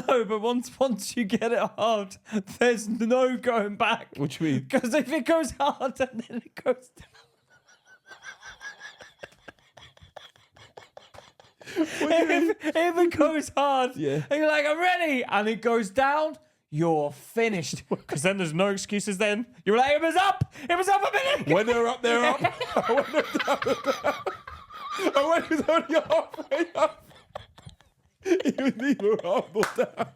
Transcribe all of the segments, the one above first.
No, but once you get it hard, there's no going back. What do you mean? Because if it goes hard and then it goes down. If it goes hard, Yeah. and you're like, I'm ready, and it goes down, you're finished. Because then there's no excuses then. You're like, it was up a minute. When they're up, they're up. When they're down, they're down. And when it's only halfway up, you need to rumble down.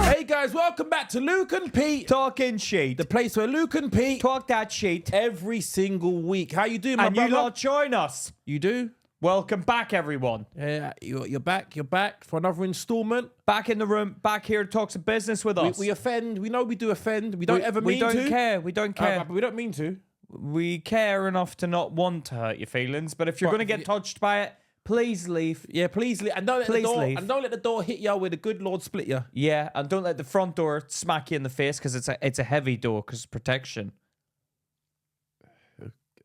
Hey guys, welcome back to Luke and Pete, Talking shit. the place where Luke and Pete Talk that shit. every single week. How you doing, my And brother? you lot join us. You do? Welcome back, everyone. Yeah, you're back. You're back for another installment. Back in the room, back here to talk some business with us. We offend. We know we do offend. We don't ever mean to. We don't care. We don't care. But we don't mean to. We care enough to not want to hurt your feelings, but if you're But- going to get touched by it, please leave. Yeah, please leave. And don't let Please the door. leave. And don't let the door hit you where the good Lord split you. Yeah, and don't let the front door smack you in the face because it's a heavy door because it's protection.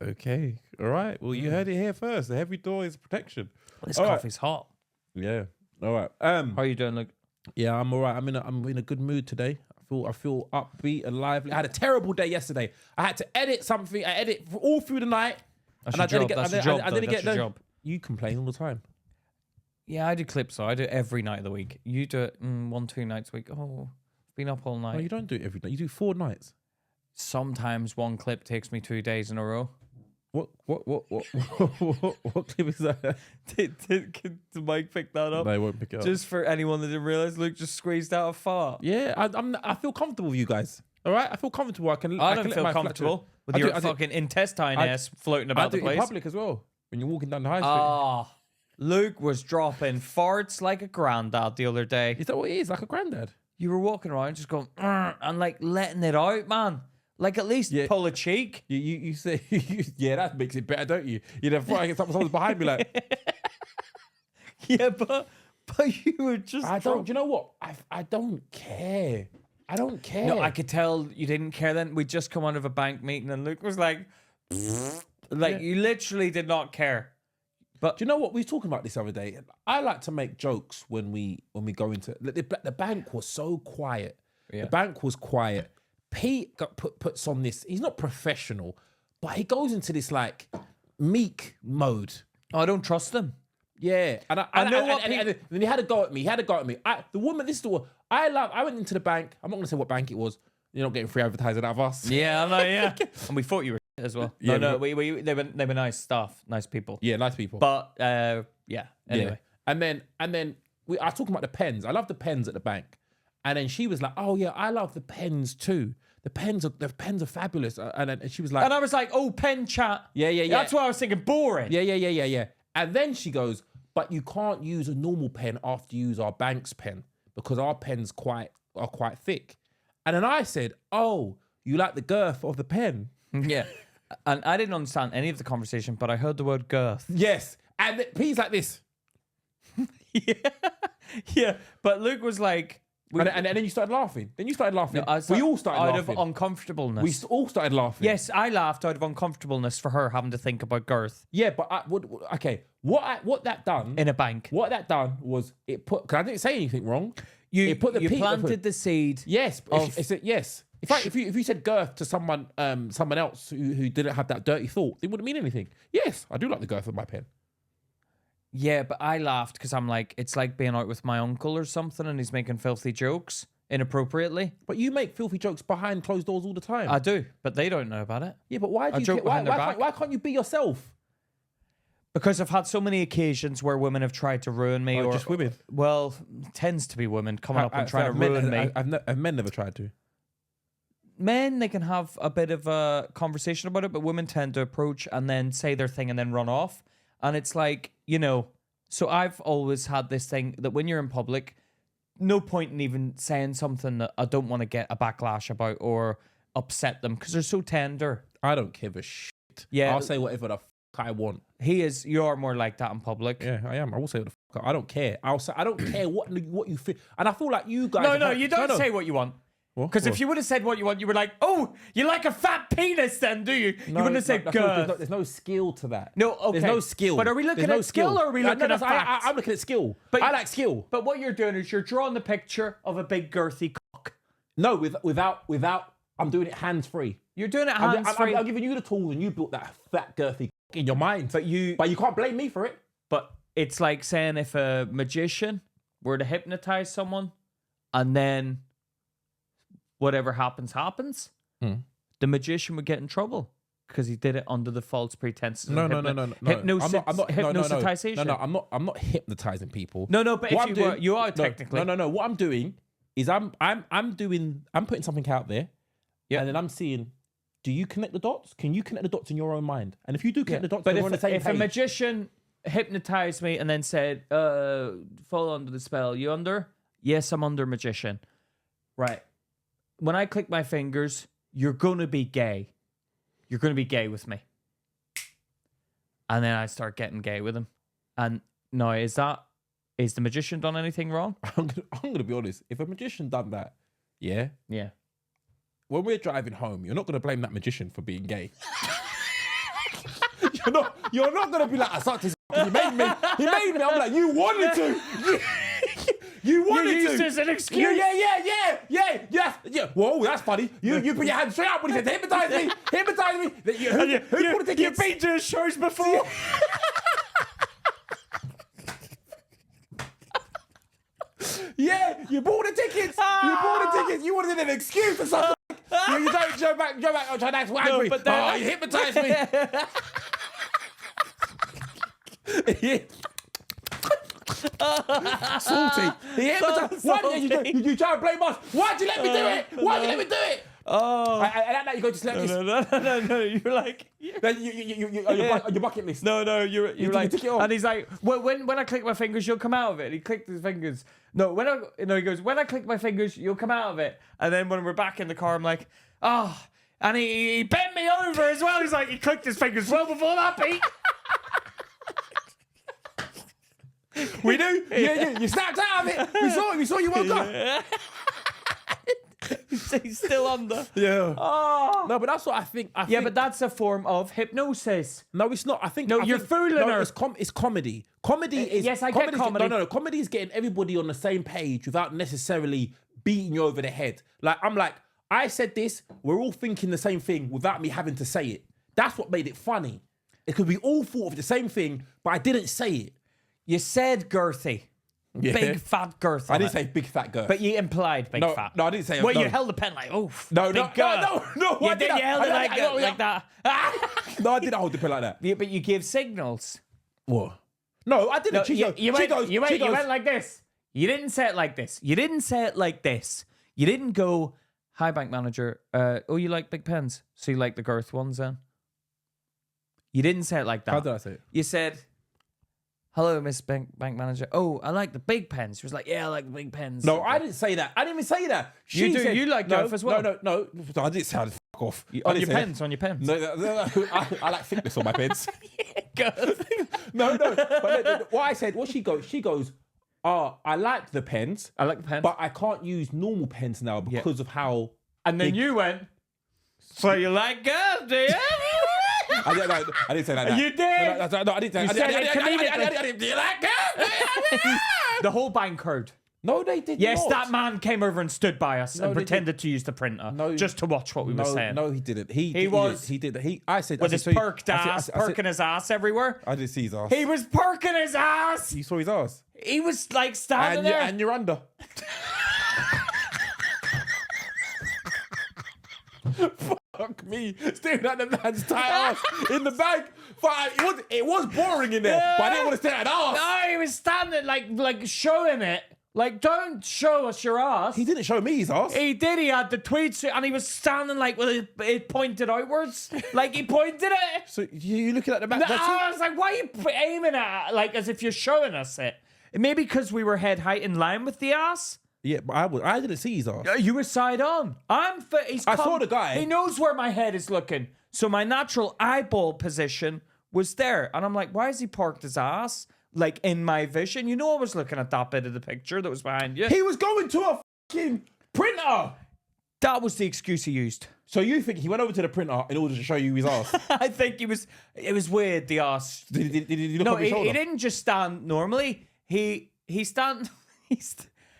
Okay. All right. Well, you heard it here first. The heavy door is protection. This All right. coffee's hot. Yeah. All right. How are you doing, Luke? Yeah, I'm all right. I'm in a good mood today. I feel upbeat and lively. I had a terrible day yesterday. I had to edit something. I edit all through the night. That's and I your didn't job. get. That's your job, I didn't though. get That's your the. job. You complain all the time. Yeah, I do clips, though. I do it every night of the week. You do it 1-2 nights a week. Oh, been up all night. No, you don't do it every night. You do 4 nights. Sometimes one clip takes me 2 days in a row. What clip is that? Can the mic pick that up? They won't pick it up. Just for anyone that didn't realize, Luke just squeezed out a fart. Yeah, I feel comfortable with you guys. All right, I feel comfortable. I don't let feel my comfortable with I your do- I do- fucking intestine I- ass floating I about do the it in place. public as well. When you're walking down the high street. Ah, Luke was dropping farts like a granddad the other day. Is that what it is? Like a granddad? You were walking around just going and like letting it out, man. Like at least Yeah. pull a cheek. You say, yeah, that makes it better, don't you? You know, before I get someone's behind me like, Yeah, but you were just. I don't, do you know what? I don't care. I don't care. No, I could tell you didn't care then. We just come out of a bank meeting and Luke was like, you literally did not care. But do you know what? We were talking about this other day. I like to make jokes when we go into the bank was so quiet. Yeah. The bank was quiet. Pete puts on this. He's not professional, but he goes into this like meek mode. I don't trust them. Yeah, and then he had to go at me. The woman. This is the one I love. I went into the bank. I'm not going to say what bank it was. You're not getting free advertising out of us. Yeah, I know, yeah. And we thought you were as well. Yeah, No, they were nice staff, nice people. Yeah, nice people. But yeah. Anyway. Yeah. And then I was talking about the pens. I love the pens at the bank. And then she was like, "Oh yeah, I love the pens too. The pens are fabulous." And she was like, And I was like, "Oh, pen chat." Yeah. That's why I was thinking boring. Yeah. And then she goes, "But you can't use a normal pen after you use our bank's pen because our pens are quite thick." And then I said, "Oh, you like the girth of the pen?" Yeah. And I didn't understand any of the conversation, but I heard the word girth. Yes. And Pete's like this. Yeah. But Luke was like... And then you started laughing. We all started out laughing. of uncomfortableness. We all started laughing. Yes, I laughed out of uncomfortableness for her having to think about girth Yeah, but what that done in a bank. What that done was it put, because I didn't say anything wrong. You Peter planted the seed. Yes, yes. In fact, if you said girth to someone else who didn't have that dirty thought, it wouldn't mean anything. Yes, I do like the girth of my pen. Yeah, but I laughed because I'm like, it's like being out with my uncle or something and he's making filthy jokes inappropriately. But you make filthy jokes behind closed doors all the time. I do, but they don't know about it. Yeah, but why do you? joke behind their back. Why can't you be yourself? Because I've had so many occasions where women have tried to ruin me, or just women. Well, tends to be women coming up and trying to ruin me. Have men never tried to? Men, they can have a bit of a conversation about it, but women tend to approach and then say their thing and then run off. And it's like, so I've always had this thing that when you're in public, no point in even saying something that I don't want to get a backlash about or upset them because they're so tender. I don't give a shit. Yeah. I'll say whatever the I want. You're more like that in public. Yeah, I am. I will say what the I don't care. I'll say I don't care what you feel. And I feel like you guys. No, you don't say what you want. Because if you would have said what you want, you were like, oh, you like a fat penis then, do you? You wouldn't have said girth. There's no skill to that. No, okay. There's no skill. But are we looking at skill or are we looking at facts? I'm looking at skill. But I like skill. But what you're doing is you're drawing the picture of a big girthy cock. No, without, I'm doing it hands-free. You're doing it hands-free. I'm giving you the tools and you built that fat girthy cock in your mind. But you can't blame me for it. But it's like saying if a magician were to hypnotize someone and then whatever happens, the magician would get in trouble because he did it under the false pretenses. No. Hypnosis. No, I'm not hypnotizing people. No, but if you are technically. No. What I'm doing is I'm putting something out there, and then I'm seeing, do you connect the dots? Can you connect the dots in your own mind? And if you do connect the dots, but we're on the same if page. a magician hypnotized me and then said, fall under the spell, you under? Yes, I'm under, magician. Right. When I click my fingers, you're going to be gay. You're going to be gay with me. And then I start getting gay with him. And no, is the magician done anything wrong? I'm gonna be honest. If a magician done that, yeah, when we're driving home, you're not gonna blame that magician for being gay. You're not gonna be like, I sucked his. He made me. I'm like, you wanted to. You wanted to. You used it as an excuse. Yeah. Whoa, that's funny. You put your hand straight up when he said, hypnotize me. Who put the tickets? You've been to his shows before. Yeah, you bought the tickets. You wanted an excuse for something. You don't go back. Oh, that's what angry. No, you hypnotized me. Salty. He hypnotized. Why did you try and blame us? Why'd you let me do it? Oh. And that you go, just let this. No. You're like... On your bucket list. No, you're like... took it off. And he's like, when I click my fingers, you'll come out of it. And he clicked his fingers. He goes, when I click my fingers, you'll come out of it. And then when we're back in the car, I'm like, oh... And he bent me over as well. He's like, he clicked his fingers well before that, Pete. We do? Yeah. You snapped out of it. We saw you woke up. He's still under. Yeah. Oh. No, but that's what I think. But that's a form of hypnosis. No, it's not. You're fooling her. It's comedy. Comedy is... Yes, I get comedy. No. Comedy is getting everybody on the same page without necessarily beating you over the head. Like, I'm like, I said this, we're all thinking the same thing without me having to say it. That's what made it funny. It could be all thought of the same thing, but I didn't say it. You said girthy. Yeah. Big fat girth. I didn't say big fat girth. But you implied big fat. No, I didn't say Well, no. you held the pen like, oh, no. You held it like that. No, I didn't hold the pen like that. Yeah, but you give signals. What? No, I didn't. You went like this. You didn't say it like this. You didn't go, hi, bank manager. You like big pens? So you like the girth ones then? You didn't say it like that. How did I say it? You said, hello, Miss Bank Manager. Oh, I like the big pens. She was like, yeah, I like the big pens. No, I didn't say that. I didn't even say that. You do. You like girth as well. No. I didn't say fuck off. On your pens. No. I like thickness on my pens. Girth. No. But what I said, she goes, I like the pens. I like the pens. But I can't use normal pens now because of how... And then you went, so you like girth, do you? I didn't say that. You did. No, I didn't say that. I didn't. Do you like girth? The whole bank heard. No, they did not. Yes, that man came over and stood by us and pretended to use the printer just to watch what we were saying. No, he didn't. He did. I said... With his perked ass, perking his ass everywhere. I didn't see his ass. He was perking his ass. You saw his ass? He was like standing there. And you're under. Fuck me. Staring at the man's tight ass in the bag. It was boring in there, but I didn't want to stare at ass. No, he was standing like showing it. Like, don't show us your ass. He didn't show me his ass. He did. He had the tweed suit and he was standing like with it pointed outwards. Like he pointed it. So you looking at the back? No, I was like, why are you aiming at it? Like as if you're showing us it? Maybe because we were head height in line with the ass. Yeah, but I didn't see his ass. You were side on. I saw the guy. He knows where my head is looking. So my natural eyeball position was there. And I'm like, why has he parked his ass? Like in my vision. You know I was looking at that bit of the picture that was behind you. He was going to a fucking printer. That was the excuse he used. So you think he went over to the printer in order to show you his ass? I think it was weird, the ass. Did he look No, over his shoulder? he didn't just stand normally. He stand. Do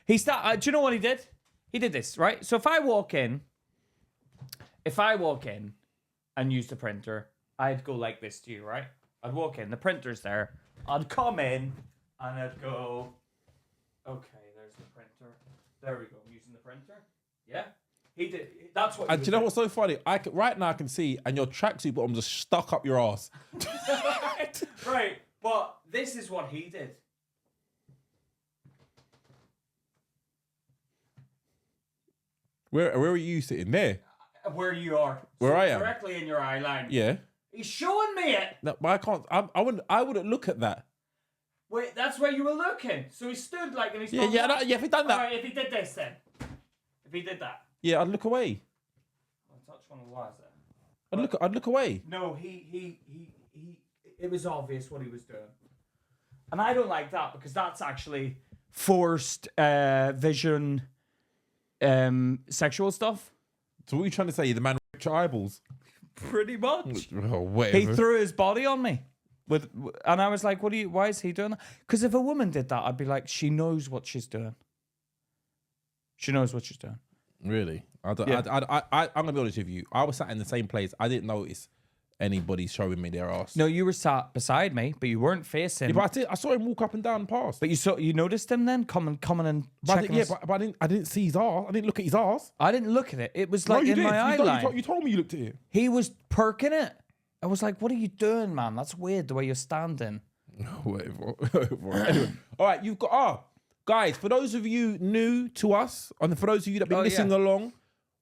you know what he did? He did this, right? So if I walk in and use the printer, I'd go like this to you, right? I'd walk in, the printer's there. I'd come in and I'd go, okay, there's the printer. There we go. I'm using the printer. Yeah. He did. That's what. And do you know what's so funny? Right now I can see, and your tracksuit bottoms are stuck up your ass. Right, but this is what he did. Where are you sitting there? Where you are. Where I am. Directly in your eye line. Yeah. He's showing me it. No, but I can't. I wouldn't look at that. Wait, that's where you were looking. So he stood like and he's Yeah. If he done that. Alright, if he did this then. If he did that. Yeah, I'd look away. I'll touch one of the wires there. I'd look away. No, he it was obvious what he was doing. And I don't like that because that's actually forced vision sexual stuff. So what are you trying to say? The man ripped your eyeballs? Pretty much. Oh, whatever. He threw his body on me. And I was like, why is he doing that? Because if a woman did that, I'd be like, she knows what she's doing. She knows what she's doing. Really? I'm going to be honest with you. I was sat in the same place. I didn't notice anybody showing me their ass. No, you were sat beside me, but you weren't facing. Yeah, but I saw him walk up and down and past. But you noticed him then coming and checking us? But I didn't see his ass. I didn't look at his ass. I didn't look at it. It was like you in did. my eye line. You told me you looked at it. He was perking it. I was like, what are you doing, man? That's weird the way you're standing. Whatever. Anyway, all right, you've got guys, for those of you new to us, and for those of you that have been listening along,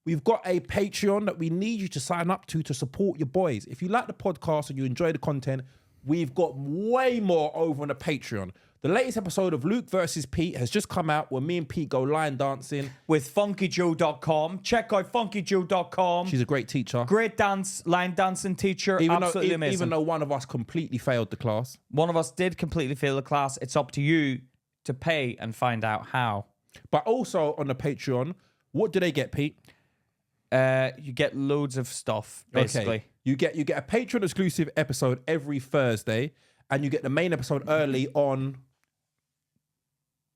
we've got a Patreon that we need you to sign up to support your boys. If you like the podcast and you enjoy the content, we've got way more over on the Patreon. The latest episode of Luke versus Pete has just come out where me and Pete go line dancing. With funkyjoe.com. Check out funkyjoe.com. She's a great teacher. Great line dancing teacher. Absolutely amazing. Even though one of us completely failed the class. One of us did completely fail the class. It's up to you to pay and find out how. But also on the Patreon, what do they get, Pete? You get loads of stuff, basically. Okay. You get a Patreon exclusive episode every Thursday, and you get the main episode early on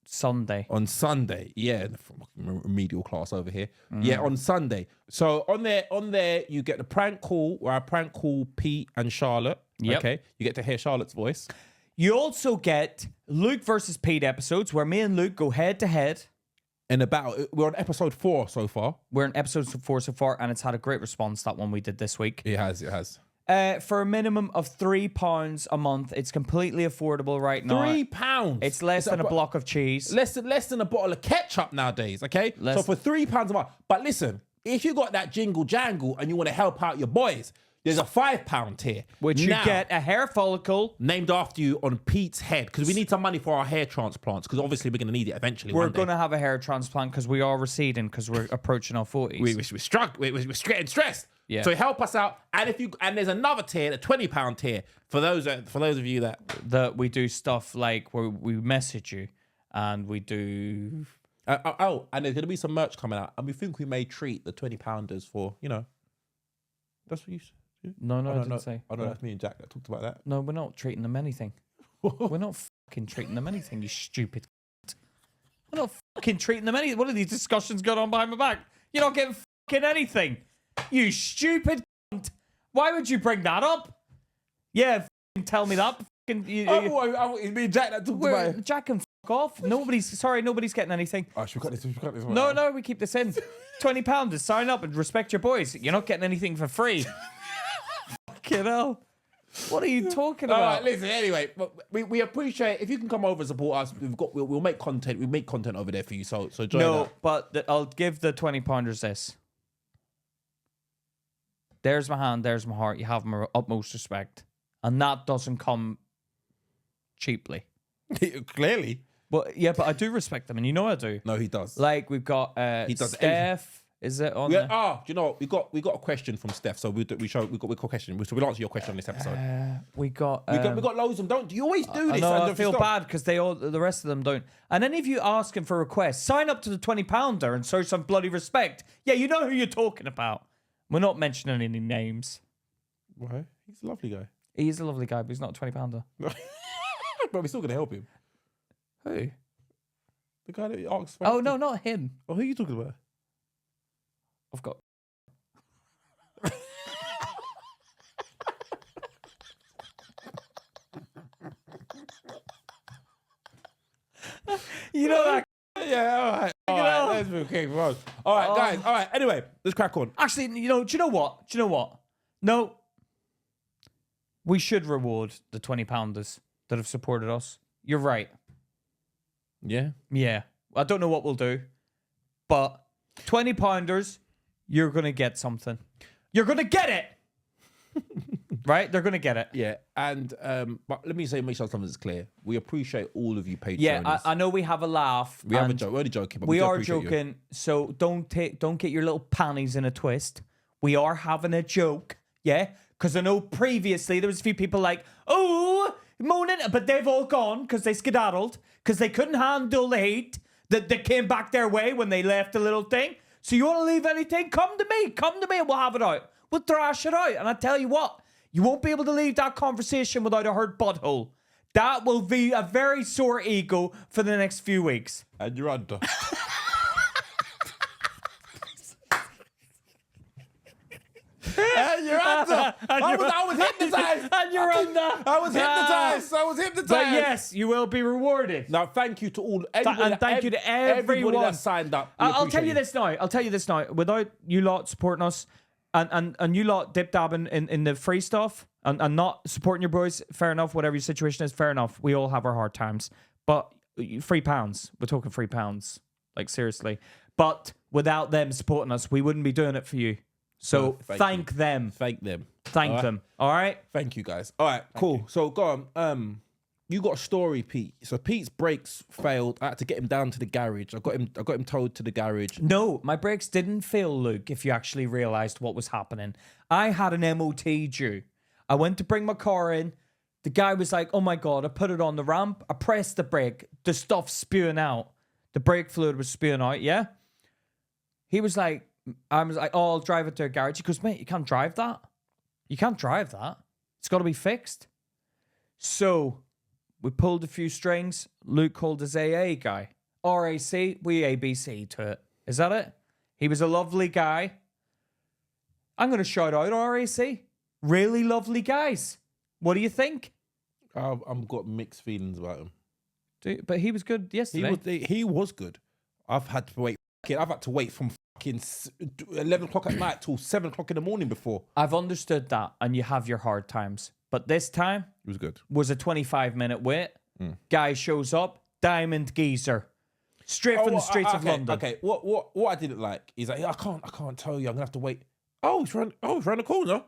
Sunday. On Sunday, yeah, remedial class over here. Yeah, on Sunday. So on there, you get the prank call where I prank call Pete and Charlotte. Yep. Okay, you get to hear Charlotte's voice. You also get Luke versus Pete episodes where me and Luke go head to head. And we're on episode 4 so far. We're on episode 4 so far, and it's had a great response, that one we did this week. It has. For a minimum of £3 a month, it's completely affordable right now. £3. It's less than a block of cheese. Less than a bottle of ketchup nowadays. Okay, so for £3 a month. But listen, if you got that jingle jangle and you want to help out your boys, there's a £5 tier, which you get a hair follicle named after you on Pete's head, because we need some money for our hair transplants, because obviously we're going to need it eventually. We're going to have a hair transplant because we are receding, because we're approaching our 40s. We're getting stressed. Yeah. So help us out, and there's another tier, the £20 tier for those of you that we do stuff like where we message you, and we do. And there's going to be some merch coming out, and we think we may treat the £20 for That's what you said. No, I didn't say. Oh no, that's me and Jack that talked about that. No, we're not treating them anything. We're not fucking treating them anything, you stupid. We're not fucking treating them anything. What are these discussions going on behind my back? You're not getting fucking anything. You stupid cunt. Why would you bring that up? Yeah, fucking tell me that. Fucking, it's me and Jack that talked about it. Jack can fuck off. Nobody's getting anything. Oh, should we cut this? No, we keep this in. £20 to sign up and respect your boys. You're not getting anything for free. Fucking hell. What are you talking about? All right, listen, anyway, we appreciate if you can come over and support us. We'll make content. We make content over there for you. So join No, that. but I'll give the £20 this. There's my hand, there's my heart. You have my utmost respect. And that doesn't come cheaply. Clearly. But yeah, but I do respect them, and you know I do. No, he does. Like, we've got He does Steph, Is it on Yeah. there? Do you know what? We got a question from Steph, so we got a question. So we'll answer your question on this episode. We got we got loads of them. Don't you always do I this? know, and I don't feel stop. bad because the rest of them don't. And any of you asking for requests, sign up to the £20 and show some bloody respect. Yeah, you know who you're talking about. We're not mentioning any names. Why? He's a lovely guy. He's a lovely guy, but he's not a £20. But we're still gonna help him. Who? The guy that asks. Oh, no, not him. Oh, who are you talking about? I've got... You know that... Yeah, all right. Let's move. Okay, all right, guys. All right. Anyway, let's crack on. Actually, do you know what? No. We should reward the £20 that have supported us. You're right. Yeah. Yeah. I don't know what we'll do, but £20, you're going to get something. You're going to get it. Right? They're going to get it. Yeah. And but let me make sure something's clear. We appreciate all of you Patreons. Yeah, I know we have a laugh. We have a joke. We're only joking. But We do are appreciate joking. you. So don't get your little panties in a twist. We are having a joke. Yeah? Because I know previously there was a few people like, oh, moaning, but they've all gone because they skedaddled, because they couldn't handle the hate that came back their way when they left the little thing. So you want to leave anything? Come to me and we'll have it out. We'll thrash it out. And I tell you what, you won't be able to leave that conversation without a hurt butthole. That will be a very sore ego for the next few weeks. And you're under. And you're under. I was hypnotized. And you're under. I was hypnotized. But yes, you will be rewarded. Now, thank you to all. And thank you to everyone that signed up. We I'll tell appreciate you this now. I'll tell you this now. Without you lot supporting us and you lot dip dabbing in the free stuff and not supporting your boys, fair enough. Whatever your situation is, fair enough. We all have our hard times. But £3. We're talking £3. Like, seriously. But without them supporting us, we wouldn't be doing it for you. So thank them. Thank them. Thank them. All right? Thank you, guys. All right, cool. So go on. You got a story, Pete. So Pete's brakes failed. I had to get him down to the garage. I got him towed to the garage. No, my brakes didn't fail, Luke, if you actually realised what was happening. I had an MOT due. I went to bring my car in. The guy was like, oh my God, I put it on the ramp. I pressed the brake. The stuff's spewing out. The brake fluid was spewing out, yeah? He was like, I was like, oh, I'll drive it to a garage. He goes, mate, you can't drive that. You can't drive that. It's got to be fixed. So we pulled a few strings. Luke called his AA guy. RAC, we ABC to it. Is that it? He was a lovely guy. I'm going to shout out RAC. Really lovely guys. What do you think? I've got mixed feelings about him. But he was good yesterday. He was good. I've had to wait from fucking 11 o'clock at night till 7 o'clock in the morning before. I've understood that, and you have your hard times. But this time It was good. was a 25-minute wait. Guy shows up, diamond geezer, straight from the streets of London. Okay, what I didn't like is like, I can't tell you. I'm gonna have to wait. Oh, it's around the corner.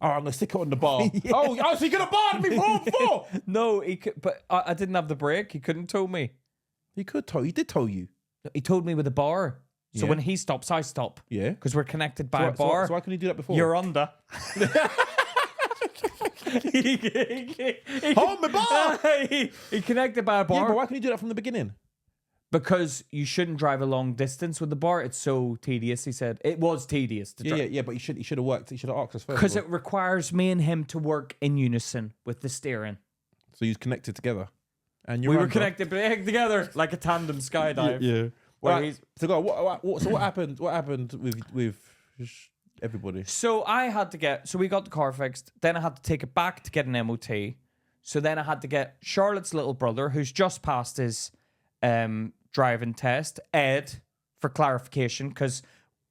Oh, I'm gonna stick it on the bar. Yeah. Oh, so you're gonna bar me for? No, he could, but I didn't have the brake. He couldn't tow me. He could tow. He did tow you. He towed me with a bar. So Yeah. when he stops, I stop. Yeah. Because we're connected by a So bar. why couldn't you do that before? You're under. Hold my bar. He connected by a bar. Yeah, but why couldn't you do that from the beginning? Because you shouldn't drive a long distance with the bar. It's so tedious, he said. It was tedious to drive. Yeah, but he should have worked. He should have asked us first. Because it requires me and him to work in unison with the steering. So you connected together, and We were connected together like a tandem skydive. Yeah. Where Right, he's- so go on, so what happened? What happened with everybody? So I had to so we got the car fixed. Then I had to take it back to get an MOT. So then I had to get Charlotte's little brother, who's just passed his driving test, Ed, for clarification, because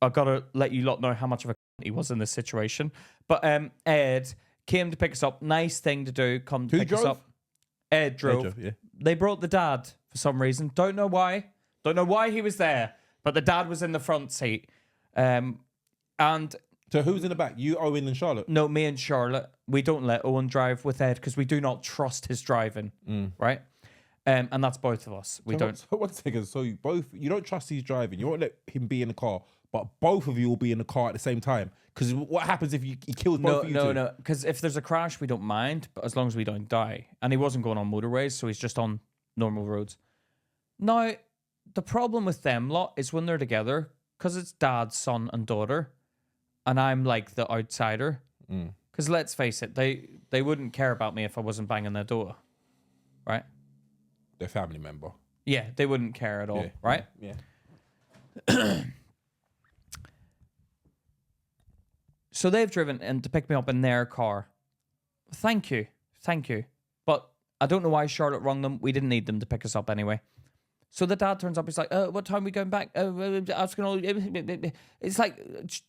I got to let you lot know how much of a he was in this situation. But Ed came to pick us up. Nice thing to do, come to Who pick us drove? up. Ed drove. Yeah. They brought the dad for some reason. Don't know why. Don't know why he was there. But the dad was in the front seat. And So who's in the back? You, Owen, and Charlotte. no, me and Charlotte, we don't let Owen drive with Ed because we do not trust his driving, right? And that's both of us. We don't. So 1 second. So you don't trust his driving. You won't let him be in the car, but both of you will be in the car at the same time. Because what happens if he kills both of you? No. Because if there's a crash, we don't mind, but as long as we don't die. And he wasn't going on motorways, so he's just on normal roads. Now, the problem with them lot is when they're together, because it's dad, son, and daughter, and I'm like the outsider. Because let's face it, they wouldn't care about me if I wasn't banging their door, right? Their family member. Yeah, they wouldn't care at all, right? Yeah. So they've driven and to pick me up in their car. Thank you. But I don't know why Charlotte rung them. We didn't need them to pick us up anyway. So the dad turns up. He's like, what time are we going back? It's like,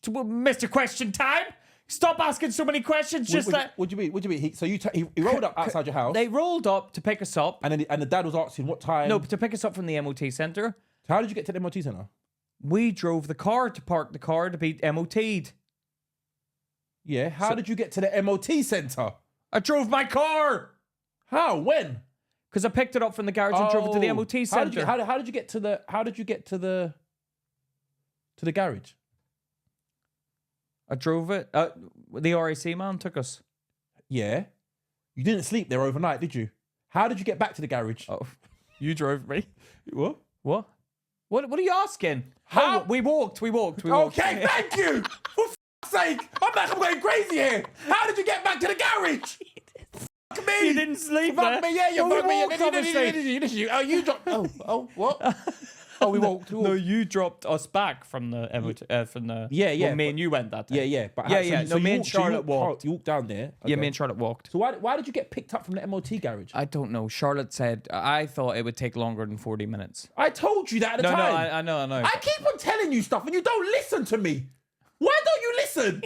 Mr. Question Time. Stop asking so many questions. What do you mean? So he rolled up outside your house. They rolled up to pick us up. And the dad was asking what time. No, to pick us up from the MOT centre. So how did you get to the MOT centre? We drove the car to park the car to be MOT'd. Yeah. How did you get to the MOT centre? I drove my car. How? When? Because I picked it up from the garage and drove it to the MOT centre. How did you get to the garage? I drove it. The RAC man took us. Yeah. You didn't sleep there overnight, did you? How did you get back to the garage? Oh, you drove me. What? What are you asking? How? Oh, we walked. Okay, thank you. For f***'s sake, I'm going crazy here. How did you get back to the garage? Fuck me. You didn't sleep Fuck there. me, yeah, you fucked me. You You dropped. Oh, what? Oh, we walked. No, you dropped us back from the from the. Yeah. Well, me and you went that time. Yeah. But No, me and Charlotte walked. You walked down there. Okay. Yeah, me and Charlotte walked. So why did you get picked up from the MOT garage? I don't know. Charlotte said I thought it would take longer than 40 minutes. I told you that at the time. No, I know. I keep on telling you stuff and you don't listen to me. Why don't you listen?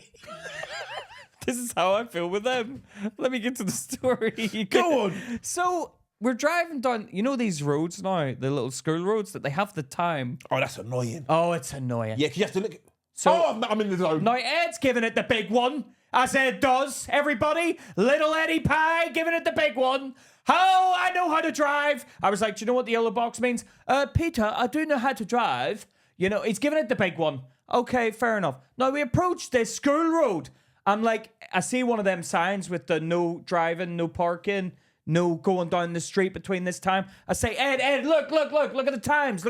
This is how I feel with them. Let me get to the story. Go on. So we're driving down, these roads now, the little school roads that they have the time. Oh, that's annoying. Oh, it's annoying. Yeah, 'cause you have to look. So, I'm in the zone. Now Ed's giving it the big one, as Ed does. Everybody, little Eddie Pie giving it the big one. How I know how to drive. I was like, do you know what the yellow box means? Peter, I do know how to drive. He's giving it the big one. Okay, fair enough. Now we approach this school road. I'm like, I see one of them signs with the no driving, no parking, no going down the street between this time. I say, Ed, look at the times.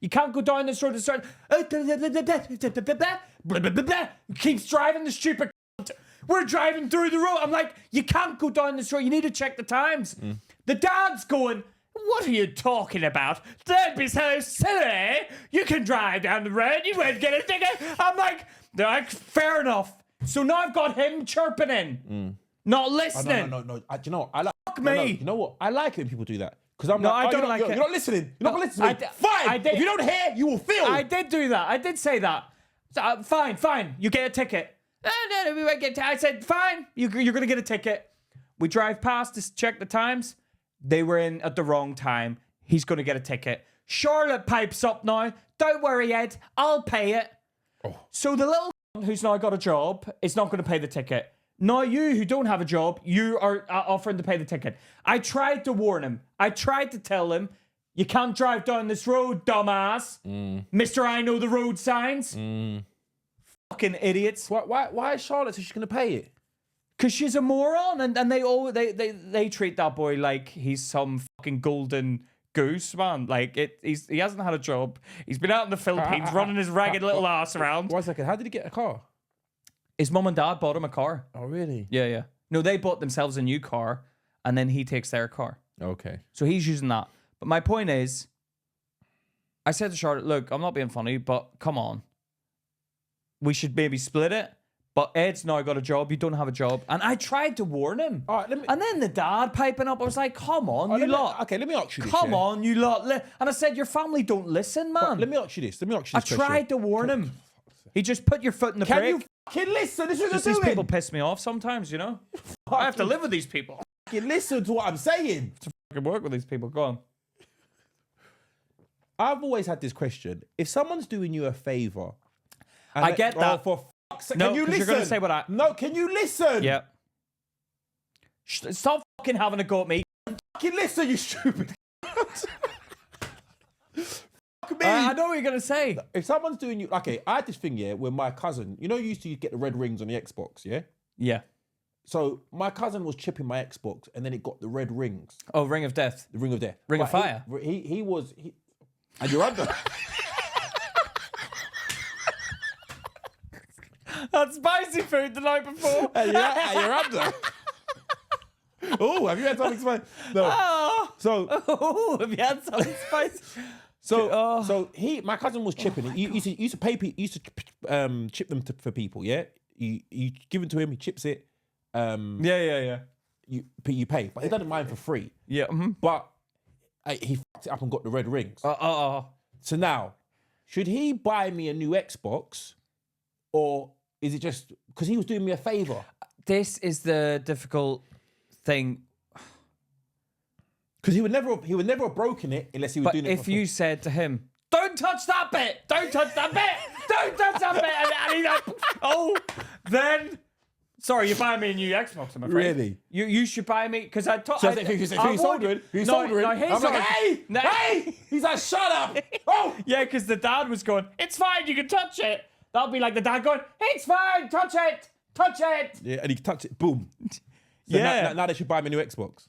You can't go down this road to start. Keeps driving the stupid. We're driving through the road. I'm like, you can't go down this road. You need to check the times. The dad's going, what are you talking about? Don't be so silly. You can drive down the road. You won't get a ticket. I'm like, fair enough. So now I've got him chirping in, not listening. No. Do you know what? I like. Fuck me. No, you know what? I like it when people do that. Because I'm I don't like it. You're not listening. You're not going to listen to me. Fine. If you don't hear, you will feel. I did do that. I did say that. So, fine. You get a ticket. No, we won't get. I said, fine. You're going to get a ticket. We drive past to check the times. They were in at the wrong time. He's going to get a ticket. Charlotte pipes up now. Don't worry, Ed. I'll pay it. Oh. So the little who's now got a job is not going to pay the ticket. Now you who don't have a job, you are offering to pay the ticket. I tried to warn him. I tried to tell him, you can't drive down this road, dumbass. Mr. I know the road signs. Fucking idiots. Why is Charlotte so she's going to pay it? Because she's a moron, and they treat that boy like he's some fucking golden goose, man. Like he hasn't had a job. He's been out in the Philippines running his ragged little ass around. 1 second. How did he get a car? His mum and dad bought him a car. Oh, really? Yeah. No, they bought themselves a new car, and then he takes their car. Okay. So he's using that. But my point is, I said to Charlotte, look, I'm not being funny, but come on. We should maybe split it. But Ed's now got a job. You don't have a job. And I tried to warn him. All right, and then the dad piping up. I was like, come on, you lot. Okay, let me ask you this. Come on, you lot. And I said, your family don't listen, man. Let me ask you this. I tried to warn him. He just put your foot in the brake. Can you fucking listen? This is what these you're doing. people piss me off sometimes, I have to live with these people. Fucking listen to what I'm saying. To fucking work with these people. Go on. I've always had this question. If someone's doing you a favour... I get that. For fuck's sake, no, can you listen? You're going to say what I... No, can you listen? Yeah. Stop fucking having a go at me. Fucking listen, you stupid. Fuck Fuck me. I know what you're gonna say. If someone's doing you, okay, I had this thing, yeah, where my cousin, you used to get the red rings on the Xbox, yeah? Yeah. So my cousin was chipping my Xbox and then it got the red rings. Oh, Ring of Death. The Ring of Death. Ring of Fire. He was, and you're under. That's spicy food the night before. And you're under. Oh, have you had something spicy? No. Oh. So, have you had something spicy? So my cousin was chipping. He used to chip them for people. Yeah, you give it to him. He chips it. Yeah. You pay, but he doesn't mind for free. Yeah. Mm-hmm. But he fucked it up and got the red rings. So now, should he buy me a new Xbox, or is it just because he was doing me a favor? This is the difficult thing. Because he would never have broken it unless he was doing it. But if you said to him, "Don't touch that bit! Don't touch that bit! Don't touch that bit!" and he's like, then. Sorry, you're buying me a new Xbox, I'm afraid. Really? You should buy me, because I thought... So if he's soldering, I'm like, hey! He's like, shut up! Oh! Yeah, because the dad was going, "It's fine, you can touch it." That'll be like the dad going, "It's fine, touch it! Touch it!" Yeah, and he can touch it, boom. So now they should buy me a new Xbox.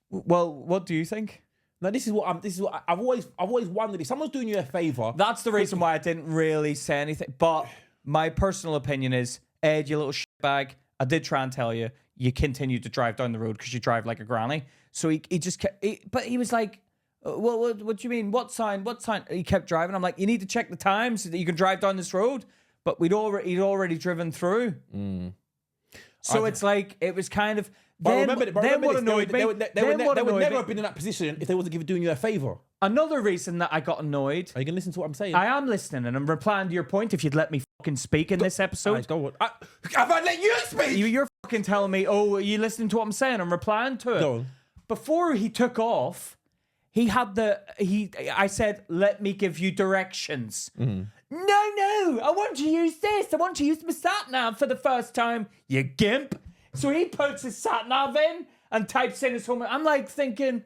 Well, what do you think? Now this is what I've always wondered, if someone's doing you a favour. That's the reason why I didn't really say anything. But my personal opinion is, Ed, you little shitbag, I did try and tell you, you continue to drive down the road because you drive like a granny. So he just kept, but he was like, what do you mean? What sign? He kept driving. I'm like, you need to check the time so that you can drive down this road. But he'd already driven through. So it's like, it was kind of... Then what annoyed me... They would never have been in that position if they wasn't doing you a favour. Another reason that I got annoyed... Are you going to listen to what I'm saying? I am listening, and I'm replying to your point if you'd let me fucking speak in this episode. Go on. Have I let you speak? You're fucking telling me, oh, are you listening to what I'm saying? I'm replying to it. Go on. Before he took off, I said, "Let me give you directions." Mm-hmm. No, I want to use this. I want to use my sat-nav for the first time, you gimp. So he puts his sat-nav in and types in his home. I'm like thinking,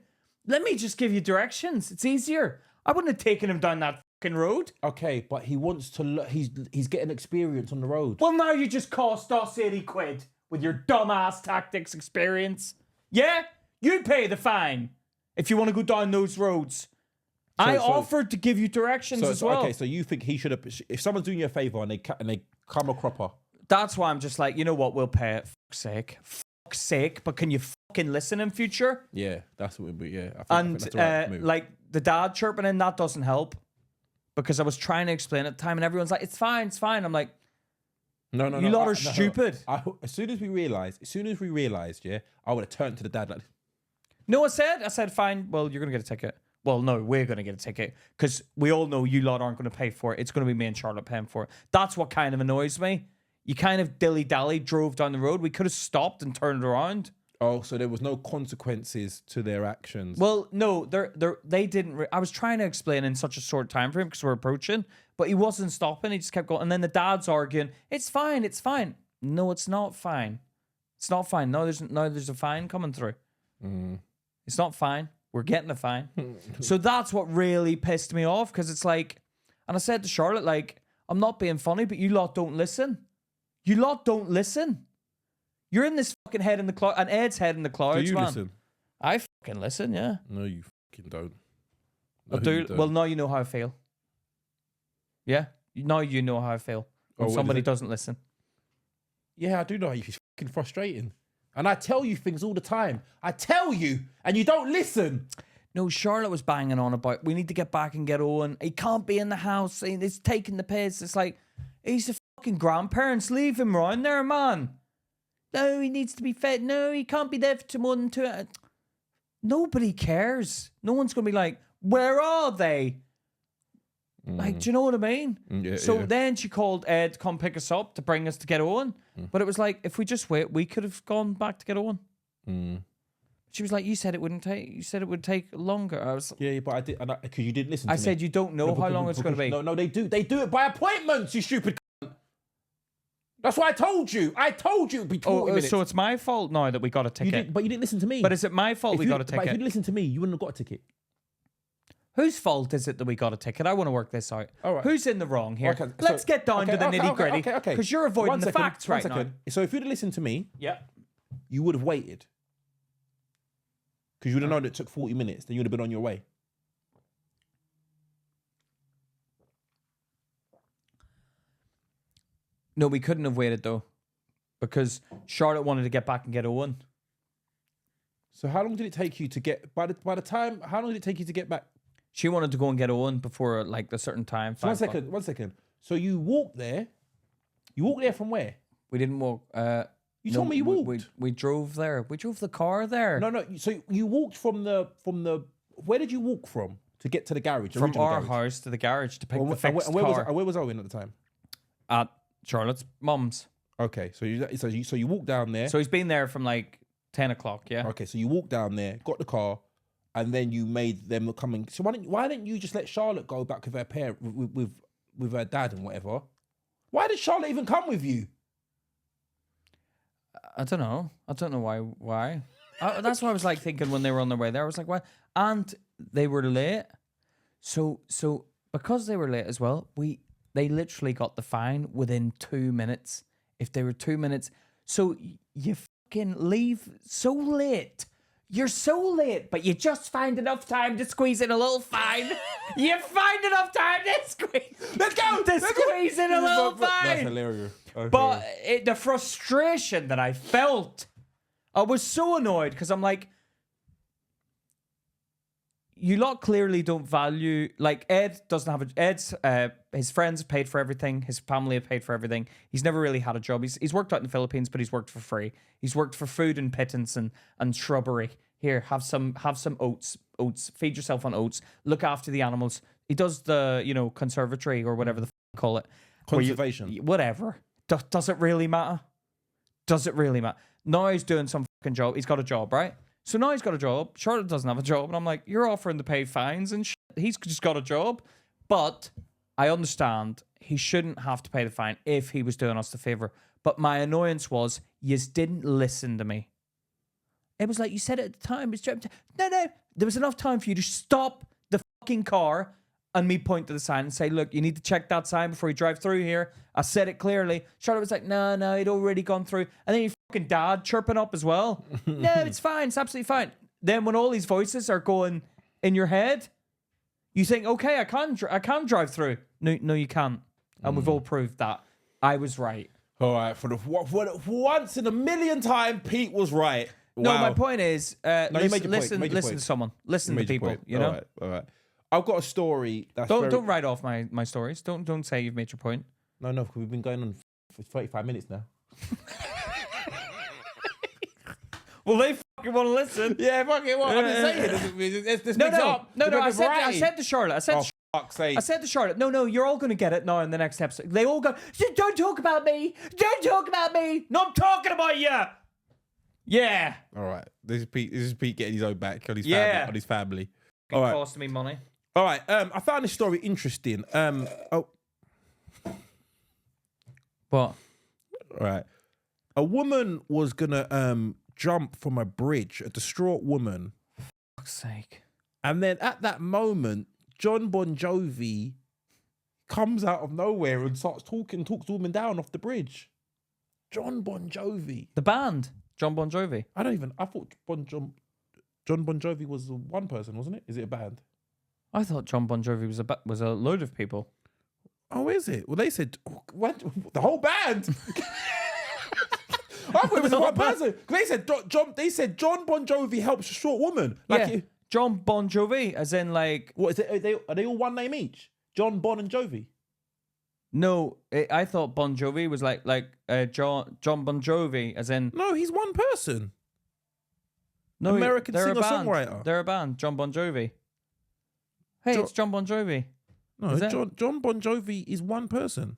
let me just give you directions. It's easier. I wouldn't have taken him down that fucking road. Okay, but he wants to, he's getting experience on the road. Well, now you just cost us 80 quid with your dumbass tactics experience. Yeah? You pay the fine if you want to go down those roads. I offered to give you directions as well. Okay, so you think he should have, if someone's doing you a favour and they come a cropper. That's why I'm just like, you know what, we'll pay it. Fuck's sake, but can you fucking listen in future? Yeah, that's what we, yeah. I think that's the right move. Like the dad chirping in, that doesn't help. Because I was trying to explain at the time and everyone's like, it's fine. I'm like, no. You lot are stupid. As soon as we realised, yeah, I would have turned to the dad like, no, I said, fine, well, you're going to get a ticket. Well, no, we're going to get a ticket because we all know you lot aren't going to pay for it. It's going to be me and Charlotte paying for it. That's what kind of annoys me. You kind of dilly-dally drove down the road. We could have stopped and turned around. Oh, so there was no consequences to their actions. Well, no, they didn't. I was trying to explain in such a short time frame because we're approaching, but he wasn't stopping. He just kept going. And then the dad's arguing, it's fine. No, it's not fine. It's not fine. No, there's a fine coming through. It's not fine. We're getting a fine. So that's what really pissed me off because it's like, and I said to Charlotte, like, I'm not being funny, but you lot don't listen. You lot don't listen. You're in this fucking head in the cloud, and Ed's head in the clouds, do you man. Listen? I fucking listen, yeah. No, you fucking don't. No, I do. You don't. Well, now you know how I feel. Yeah? Now you know how I feel when somebody doesn't listen. Yeah, I do know how you feel. It's fucking frustrating. And I tell you things all the time. I tell you, and you don't listen. No, Charlotte was banging on about, we need to get back and get Owen. He can't be in the house. He's taking the piss. It's like, he's the fucking grandparents. Leave him round there, man. No, he needs to be fed. No, he can't be there for more than 2 hours. Nobody cares. No one's going to be like, where are they? Like, do you know what I mean? Yeah, so then she called Ed to come pick us up to bring us to get Owen. But it was like, if we just wait, we could have gone back to get Owen. She was like, you said it wouldn't take. You said it would take longer. I was yeah, but I did because you didn't listen. I said you don't know how long it's going to be. No, they do. They do it by appointments. You stupid. That's what I told you. I told you it'd be 20 minutes. So it's my fault now that we got a ticket. But you didn't listen to me. But is it my fault we got a ticket? But if you'd listened to me, you wouldn't have got a ticket. Whose fault is it that we got a ticket? I want to work this out. All right. Who's in the wrong here? Okay, Let's get down to the nitty gritty. Okay. Because you're avoiding the facts right now. So if you'd have listened to me, Yeah. you would have waited. Because you would have known it took 40 minutes, then you would have been on your way. No, we couldn't have waited though. Because Charlotte wanted to get back and get Owen. So how long did it take you to get, by the time, how long did it take you to get back? She wanted to go and get Owen before like a certain time. So one second. So you walked there. You walked there from where? We didn't walk. You told me you walked. We drove there. We drove the car there. No. So you walked from the. Where did you walk from to get to the garage? From our house to the garage to pick the fixed car. Where was Owen at the time? At Charlotte's mum's. Okay, so you walked down there. So he's been there from like 10 o'clock. Yeah. Okay, so you walked down there, got the car, and then you made them come in. So why didn't you just let Charlotte go back with her parent with her dad and whatever? Why did Charlotte even come with you? I don't know. I don't know why. That's what I was like thinking when they were on their way there. I was like, why? And they were late. So because they were late as well, they literally got the fine within 2 minutes. If they were 2 minutes. So you fucking leave so late. You're so late, but you just find enough time to squeeze in a little fine. You find enough time to squeeze. Let's go. Squeeze in a little fine. That's hilarious. Okay. But the frustration that I felt, I was so annoyed because I'm like, you lot clearly don't value, like Ed doesn't have Ed's, his friends have paid for everything. His family have paid for everything. He's never really had a job. He's worked out in the Philippines, but he's worked for free. He's worked for food and pittance and shrubbery. Here, have some oats, feed yourself on oats, look after the animals. He does the, conservatory or whatever the call it. Conservation. Whatever. Does it really matter? Does it really matter? Now he's doing some fucking job. He's got a job, right? So now he's got a job. Charlotte doesn't have a job. And I'm like, you're offering to pay fines and shit. He's just got a job. But I understand he shouldn't have to pay the fine if he was doing us the favor. But my annoyance was, you didn't listen to me. It was like, you said it at the time. No. There was enough time for you to stop the fucking car and me point to the sign and say, look, you need to check that sign before you drive through here. I said it clearly. Charlotte was like, no, he'd already gone through. And then your fucking dad chirping up as well. No, it's fine. It's absolutely fine. Then when all these voices are going in your head, you think, okay, I can drive through. No, you can't. And we've all proved that. I was right. All right, for once in a million time, Pete was right. No, wow. my point is, listen to someone. Listen to people, you know? All right. I've got a story that's Don't write off my stories. Don't say you've made your point. No, because we've been going on for 35 minutes now. Well, they fucking want to listen. Yeah, fucking what? I'm just saying. No. I said to Charlotte. Fuck's sake. I said to Charlotte, no, you're all going to get it now in the next episode. They all go, don't talk about me. Don't talk about me. No, I'm talking about you. Yeah. All right. This is Pete getting his own back on his family. It cost me money. All right. I found this story interesting. What? All right. A woman was gonna jump from a bridge, a distraught woman. For fuck's sake. And then at that moment, Jon Bon Jovi comes out of nowhere and talks the woman down off the bridge. Jon Bon Jovi. The band, Jon Bon Jovi. I thought Jon Bon Jovi was one person, wasn't it? Is it a band? I thought Jon Bon Jovi was a load of people. Oh, is it? Well, they said, what? The whole band? I thought it was one person. They said Jon Bon Jovi helps a short woman. Jon Bon Jovi, as in like... What is it? Are they all one name each? Jon Bon and Jovi? No, I thought Bon Jovi was like Jon Bon Jovi, as in... No, he's one person. No, American singer-songwriter. They're a band, Jon Bon Jovi. Hey, it's Jon Bon Jovi. No, Jon Bon Jovi is one person.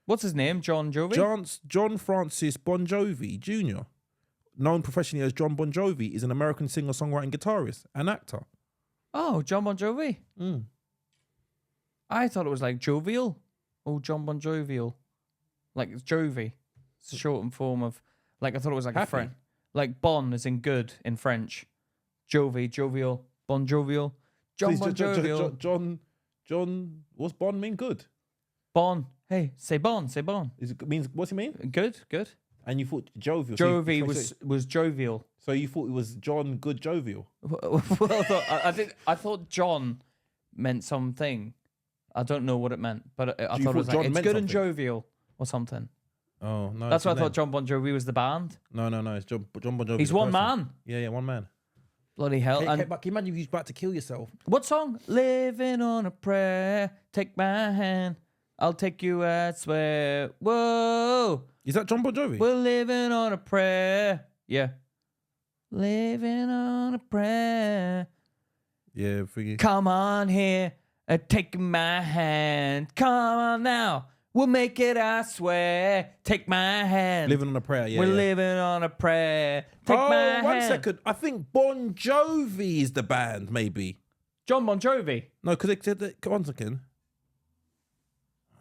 What's his name? Jon Jovi? John Francis Bon Jovi Jr., known professionally as Jon Bon Jovi, is an American singer, songwriter, guitarist, and actor. Oh, Jon Bon Jovi? I thought it was like jovial. Oh, Jon Bon Jovial. Like it's Jovi. It's a shortened form of... Like, I thought it was like Happy. a friend. Like Bon is in good in French. Jovi, jovial. Bon Jovial. Jon Please, Bon Jovi. John. What's Bon mean? Good. Bon. Hey, say Bon. Say Bon. Means what's it mean? Good. Good. And you thought jovial. Jovi was jovial. So you thought it was John Good Jovial. Well, I thought John meant something. I don't know what it meant, but I thought it was like, it's good and jovial or something. Oh no, that's why I thought Jon Bon Jovi was the band. No, it's Jon Bon Jovi. He's one man. Yeah, one man. Bloody hell! Can you imagine if you was about to kill yourself? What song? Living on a prayer. Take my hand. I'll take you elsewhere. Whoa. Is that Jon Bon Jovi? We're living on a prayer. Yeah. Living on a prayer. Yeah, forget. Come on here. Take my hand. Come on now. We'll make it, I swear. Take my hand. Living on a prayer, yeah. We're living on a prayer. Take my hand. 1 second. I think Bon Jovi is the band, maybe. Jon Bon Jovi. No, because they said that. 1 second.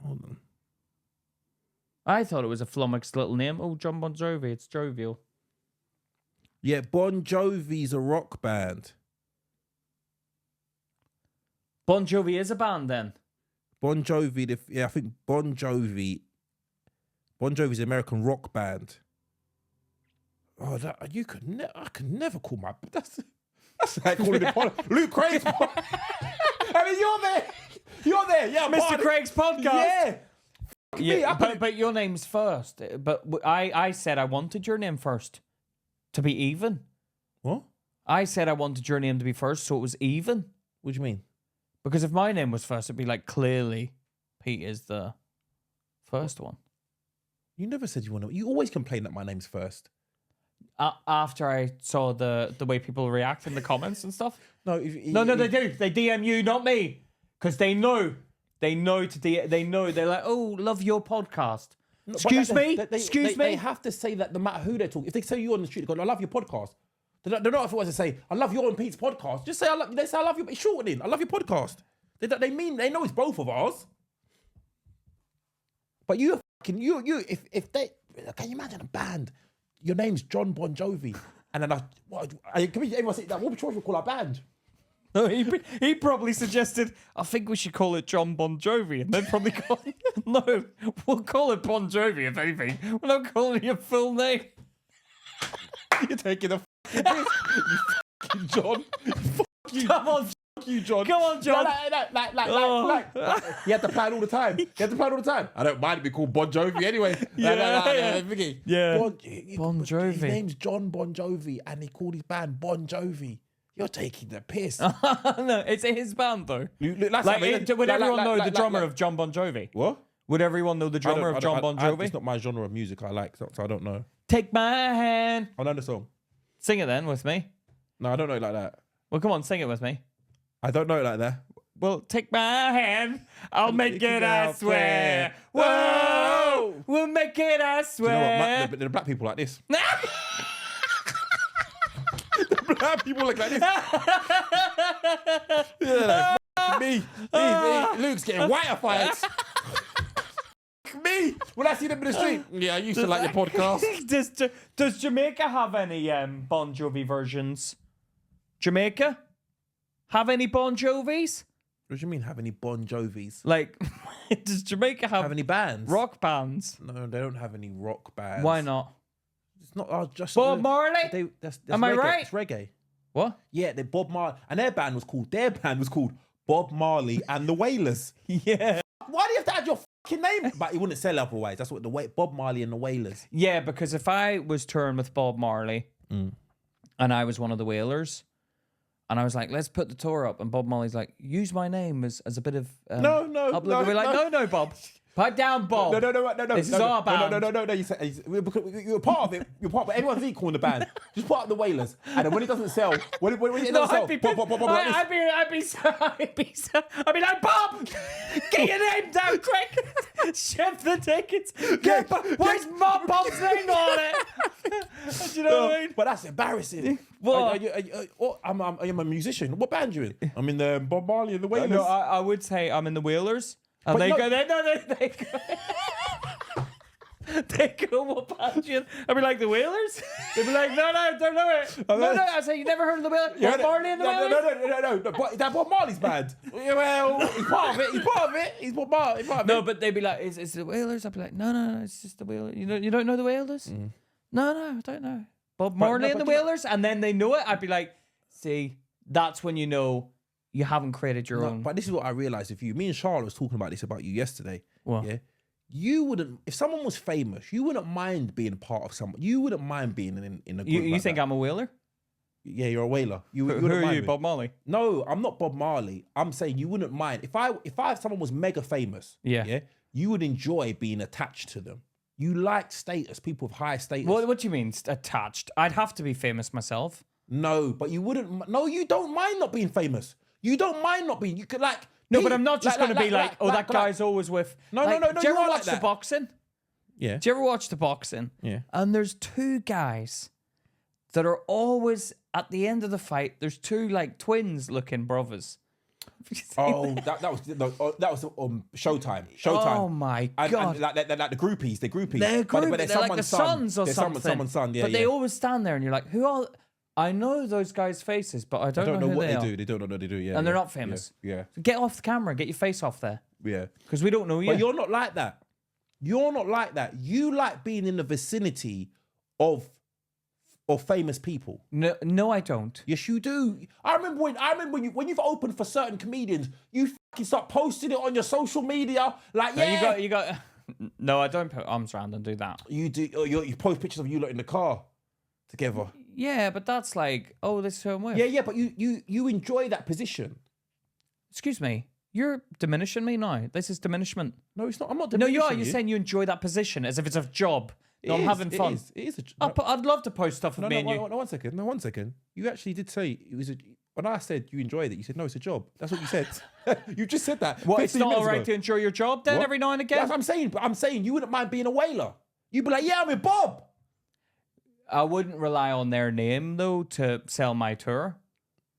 Hold on. I thought it was a flummoxed little name. Oh, Jon Bon Jovi. It's jovial. Yeah, Bon Jovi's a rock band. Bon Jovi is a band then. Bon Jovi, I think Bon Jovi's an American rock band. Oh, I could never call my. That's like calling it Luke Craig's. I mean, you're there, yeah, Mr. Craig's podcast. Yeah. Yeah, but your name's first. But I said I wanted your name first to be even. What? I said I wanted your name to be first, so it was even. What do you mean? Because if my name was first, it'd be like clearly Pete is the first one. You never said you want to. You always complain that my name's first. After I saw the way people react in the comments and stuff. No, no, they do. They DM you, not me, because they know. They know. They're like, oh, love your podcast. No, Excuse me. They have to say that no matter who they're talking. If they say you on the street, they go, I love your podcast. They're not if it was to say, I love your and Pete's podcast. Just say I love. They say I love you. It's shortening. I love your podcast. They know it's both of ours. But you if they can you imagine a band? Your name's Jon Bon Jovi, and then everyone say that? What would we call our band? No, he probably suggested, I think we should call it Jon Bon Jovi, and then probably call it, no, we'll call it Bon Jovi if anything. We're not calling it your full name. You're taking a piss. You fucking John. Fuck you. Come on, you, John. Come on, John. Like. You have to plan all the time. I don't mind it be called Bon Jovi anyway. Yeah. Bon Jovi. His name's Jon Bon Jovi, and he called his band Bon Jovi. You're taking the piss. No, it's his band though. Would everyone know the drummer of Jon Bon Jovi? What? Would everyone know the drummer of Jon Bon Jovi? It's not my genre of music I like, so I don't know. Take my hand. I know the song. Sing it then with me. No, I don't know it like that. Well, come on, sing it with me. I don't know it like that. Well, take my hand. I'll make it, I swear. Whoa! We'll make it, I swear. Do you know what? The black people like this. The black people look like this. Yeah, like, me. Luke's getting whitified. Me. When I see them in the street. Yeah, I used to like your podcast. Does Jamaica have any Bon Jovi versions? Jamaica? Have any Bon Jovis? What do you mean, have any Bon Jovis? Like, does Jamaica have any bands? Rock bands? No, they don't have any rock bands. Why not? It's not just Bob Marley. That's Am I reggae. right? It's reggae. What? Yeah, they Bob Marley, and their band was called Bob Marley and the Wailers. Yeah. Why do you have to add your fucking name? But it wouldn't sell otherwise. That's what Bob Marley and the Wailers. Yeah, because if I was touring with Bob Marley and I was one of the Wailers, and I was like, let's put the tour up, and Bob Marley's like, use my name as a bit of no, we're like, no, Bob. Pipe down, Bob. No. This is our band. No. You're part of it. You're part of it. Everyone's equal in the band. Just put up the Wailers. And then when it doesn't sell, when it doesn't sell, I'd be like, Bob, get your name down quick. Ship the tickets. Where's Bob's name on it? Do you know what I mean? But that's embarrassing. What? I'm a musician. What band you in? I'm in the Bob Marley and the Wailers. No, I would say I'm in the Wailers. And they go. They come up at you. I'd be like, the Whalers? They'd be like, no, don't know it. No. I say, you never heard of the Whalers? Bob Marley and the Whalers? No. But that Bob Marley's bad. Well, he's part of it. He's Bob Marley. No, but they'd be like, is the Whalers? I'd be like, no, it's just the Whalers. You don't know the Whalers? No, I don't know. Bob Marley and the Whalers? And then they know it. I'd be like, see, that's when you know you haven't created your own. But this is what I realised with you. Me and Charlotte was talking about this about you yesterday. What? Yeah. You wouldn't, if someone was famous, you wouldn't mind being a part of someone. You wouldn't mind being in a group. You think I'm a Whaler? Yeah, you're a Whaler. Who are you, Bob Marley? No, I'm not Bob Marley. I'm saying you wouldn't mind if someone was mega famous. Yeah, you would enjoy being attached to them. You like status, people with high status. What do you mean attached? I'd have to be famous myself. No, but you wouldn't. No, you don't mind not being famous. You don't mind not being. You could like. No, but I'm not just going to be like, that guy's always with. No. Do you ever watch the boxing? Yeah. Do you ever watch the boxing? Yeah. And there's two guys that are always at the end of the fight. There's two like twins looking brothers. Oh, that was Showtime. Oh my God! And like the groupies, They're groupies. They're like the sons or something. Someone's son, yeah. But they always stand there, and you're like, who are? I know those guys' faces, but I don't know who what they they are. do. They don't know what they do. Yeah, and they're not famous. Yeah. So get off the camera. Get your face off there. Yeah. Because we don't know you. But you're not like that. You're not like that. You like being in the vicinity of famous people. No, I don't. Yes, you do. I remember when you've opened for certain comedians, you fucking start posting it on your social media. Like, yeah, no, you got. No, I don't put arms around and do that. You do. You post pictures of you lot in the car together. Yeah, but that's like, oh, this is who I'm with. Yeah, but you enjoy that position. Excuse me, you're diminishing me now. This is diminishment. No, it's not. I'm not No, diminishing you are. You're saying you enjoy that position as if it's a job. No, I'm having fun. It is I'd love to post stuff with me and you. No, 1 second. No, 1 second. You actually did say it was when I said you enjoyed it, you said, no, it's a job. That's what you said. You just said that. What, it's not all right to enjoy your job then every now and again? That's what I'm saying. But I'm saying you wouldn't mind being a whaler. You'd be like, yeah, I'm with Bob. I wouldn't rely on their name, though, to sell my tour.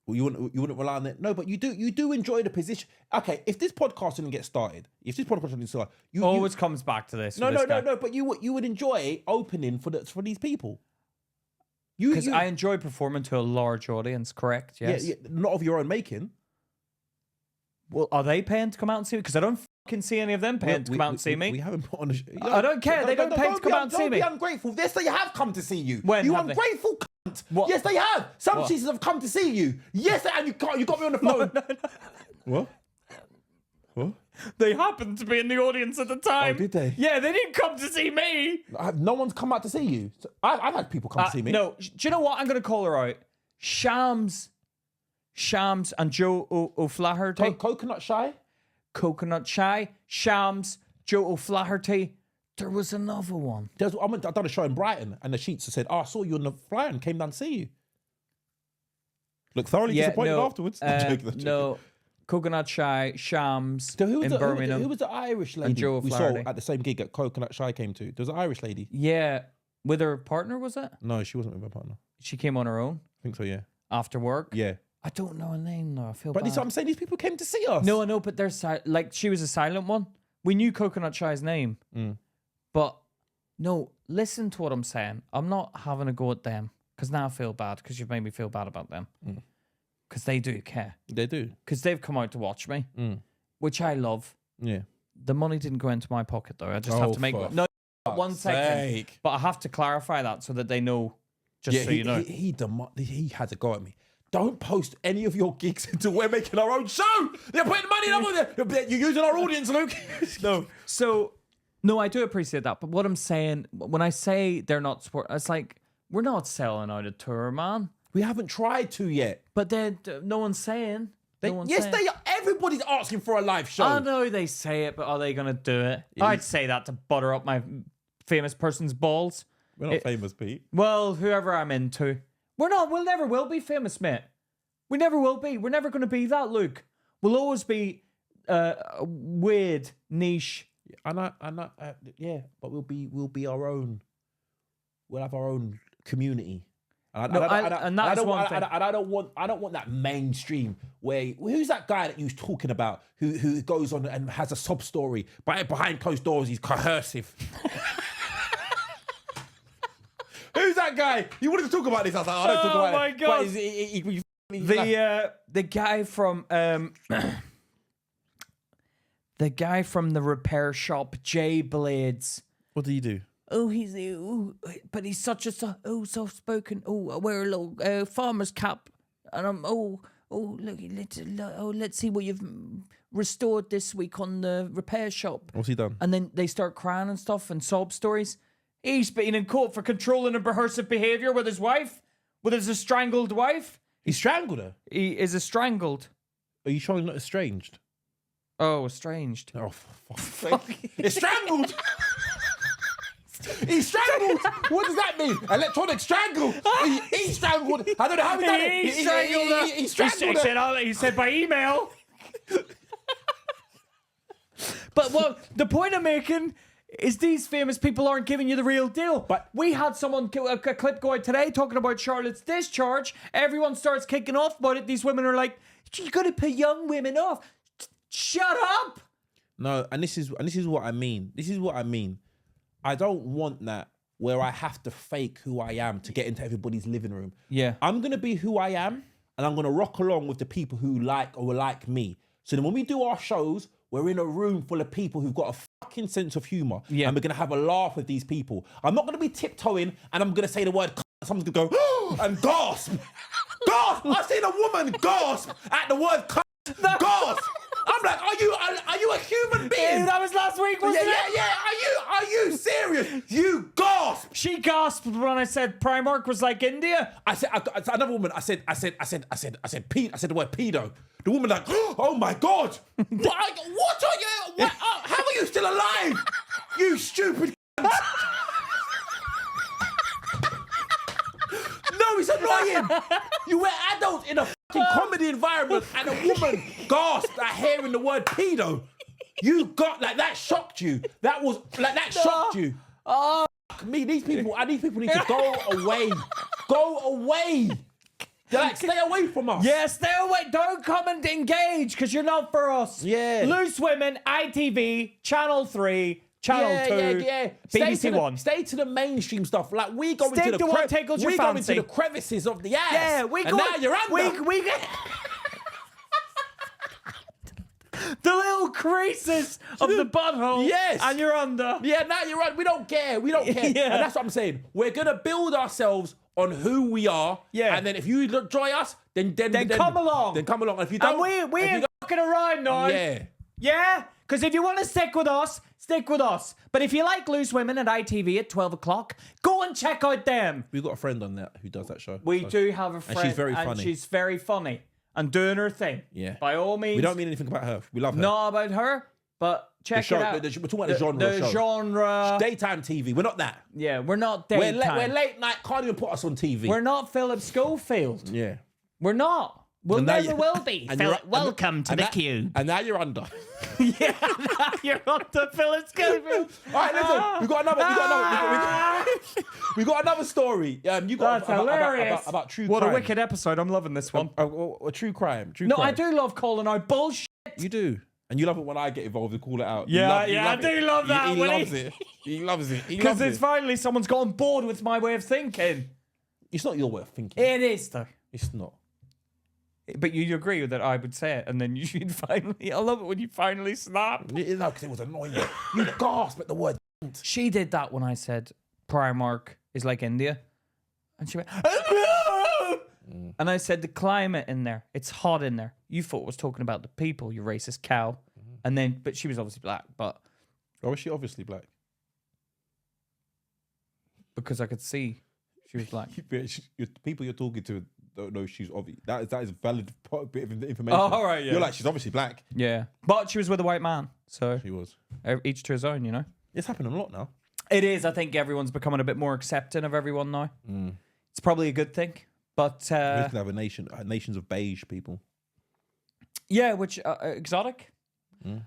Well, you wouldn't rely on that. No, but you do enjoy the position. Okay, if this podcast didn't get started, always comes back to this. No, but you would enjoy opening for these people. Because I enjoy performing to a large audience, correct? Yes. Yeah, not of your own making. Well, are they paying to come out and see me? Because I don't fucking see any of them paying to come out and see me. We haven't put on a I don't care. They don't pay to come out and see me. Don't be ungrateful. Yes, they have come to see you. When you have ungrateful cunt. What? Yes, they have. Some cheeses have come to see you. Yes, and you got me on the phone. No. What? They happened to be in the audience at the time. Oh, did they? Yeah, they didn't come to see me. No one's come out to see you. So I've had people come to see me. No, do you know what? I'm going to call her out. Shams and Joe O'Flaherty. Coconut Shy? Coconut Shy, Shams, Joe O'Flaherty. There was another one. I've done a show in Brighton and the sheets said, I saw you on the flyer and came down to see you. Look thoroughly disappointed afterwards. No. Coconut Shy, Shams in Birmingham. Who was the Irish lady Joe we saw O'Flaherty. at the same gig that Coconut Shy came to? There was an Irish lady. Yeah. With her partner, was it? No, she wasn't with her partner. She came on her own? I think so, yeah. After work? Yeah. I don't know her name though. I feel But bad. this is what I'm saying. These people came to see us. No, I know, but they're like she was a silent one. We knew Coconut Shy's name. But no, listen to what I'm saying. I'm not having a go at them because now I feel bad because you've made me feel bad about them. Because they do care. They do. Because they've come out to watch me, which I love. Yeah. The money didn't go into my pocket though. I just have to make no 1 second. But I have to clarify that so that they know. Just so you know, he had to go at me. Don't post any of your gigs until we're making our own show. They're putting money in there. You're using our audience, Luke. No. So, no, I do appreciate that. But what I'm saying, when I say they're not support, it's like, we're not selling out a tour, man. We haven't tried to yet. But then no one's saying. They are. Everybody's asking for a live show. I know they say it, but are they going to do it? I'd say that to butter up my famous person's balls. We're not famous, Pete. Well, whoever I'm into. We're not. We'll never will be famous, mate. We never will be. We're never going to be that, Luke. We'll always be weird, niche. Yeah, but we'll be our own. We'll have our own community. I don't want that mainstream where who's that guy that you was talking about who goes on and has a sob story, but behind closed doors he's coercive. that guy. You wanted to talk about this. I was like, I don't talk about it. Oh my God. But The guy from the guy from the repair shop, J Blades. What do you do? Oh, but he's such a soft spoken. Oh, I wear a little farmer's cap, and I'm let's see what you've restored this week on the repair shop. What's he done? And then they start crying and stuff and sob stories. He's been in court for controlling abusive behavior with his wife, with his strangled wife. he strangled her. He is strangled. Are you sure he's not estranged? Oh, estranged. Oh, for fuck's sake. It's strangled. He strangled. What does that mean? Electronic strangle. He strangled. I don't know how he done it. He strangled her. He strangled her. He said by email. But what the point I'm making is these famous people aren't giving you the real deal. But we had someone, a clip go out today talking about Charlotte's discharge. Everyone starts kicking off about it. These women are like, you got to put young women off. Shut up. No, and this is what I mean. This is what I mean. I don't want that where I have to fake who I am to get into everybody's living room. Yeah. I'm gonna be who I am, and I'm gonna rock along with the people who like or like me. So then when we do our shows, we're in a room full of people who've got a fucking sense of humor. Yeah. And we're gonna have a laugh with these people. I'm not gonna be tiptoeing and I'm gonna say the word someone's gonna go and gasp. Gasp! I've seen a woman gasp at the word gasp. I'm like, are you a human being? Yeah, that was last week, wasn't it? Yeah. Are you serious? You gasp. She gasped when I said Primark was like India. I said another woman. I said the word pedo. The woman like, oh my God, what are you? How are you still alive? You stupid. No, it's annoying. You were adults in a fucking comedy environment and a woman gasped at hearing the word pedo. You got like that shocked you. That was like that shocked you. Oh, me, these people need to go away. Go away. They're like, stay away from us. Yeah, stay away. Don't come and engage because you're not for us. Yeah. Loose Women, ITV, Channel 3, Channel 2, BBC One. Stay to the mainstream stuff. Like we go Stick into to what tickles your go fancy. into the crevices of the ass. Yeah, we and go. now you're under. We the little creases of the butthole. Yes. And you're under. Yeah, now you're right. We don't care. We don't care. Yeah. And that's what I'm saying. We're gonna build ourselves on who we are. Yeah. And then if you enjoy us, then come along. Then come along. And if you don't, And we ain't fucking around now. Yeah. Yeah? Because if you want to stick with us, stick with us. But if you like Loose Women at ITV at 12 o'clock, go and check out them. We've got a friend on that who does that show. We do have a friend. And she's very funny. And she's very funny. And doing her thing. Yeah. By all means. We don't mean anything about her. We love her. Not about her, but check show, it out. we're talking about the genre. The show. genre. Daytime TV. We're not that. Yeah, we're not We're daytime. late night. Can't even put us on TV. We're not Philip Schofield. Yeah. We're not. We'll And now never will be. and Philip, you're- welcome to the queue. And now you're under. Yeah, you're on the Philip Schofield. All right, listen. We got another story. You got That's hilarious. about true What crime. a wicked episode. I'm loving this one. A true crime. No, I do love calling out bullshit. You do. And you love it when I get involved and call it out. Yeah, You I love do it. love that, He Willie. loves it. He loves it. Because it's finally someone's got on board with my way of thinking. It's not your way of thinking. It is, though. It's not. But you agree that I would say it, and then you should finally. I love it when you finally snap. No, because it was annoying. You gasp at the word. She did that when I said Primark is like India, and she went. And I said the climate in there, it's hot in there. You thought it was talking about the people, you racist cow. And then, but she was obviously black, but Or is she obviously black? because I could see she was black. The people you're talking to don't know she's obvious. That is valid bit of information. Oh, all right, yeah. You're like, she's obviously black. Yeah, but she was with a white man, so She was. each to his own, you know. It's happening a lot now. It is. I think everyone's becoming a bit more accepting of everyone now. It's probably a good thing, but We could have nations of beige people. yeah, which exotic.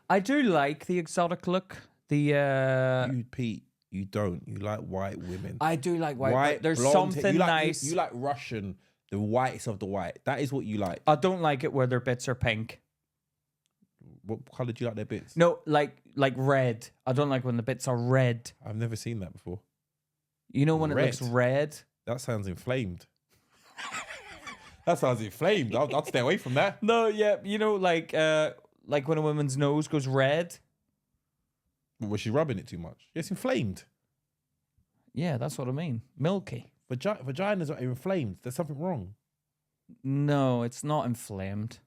I do like the exotic look. The You, Pete, you don't. You like white women. I do like white. White, There's blonde something you like, nice. You like Russian, the whitest of the white. That is what you like. I don't like it where their bits are pink. What colour do you like their bits? No, like red. I don't like when the bits are red. I've never seen that before. You know when it Red? looks red? That sounds inflamed. That sounds inflamed. I'd stay away from that. No, yeah, you know, like when a woman's nose goes red. Was she rubbing it too much? It's inflamed. Yeah, that's what I mean. Milky. Vaginas are inflamed. There's something wrong. No, it's not inflamed.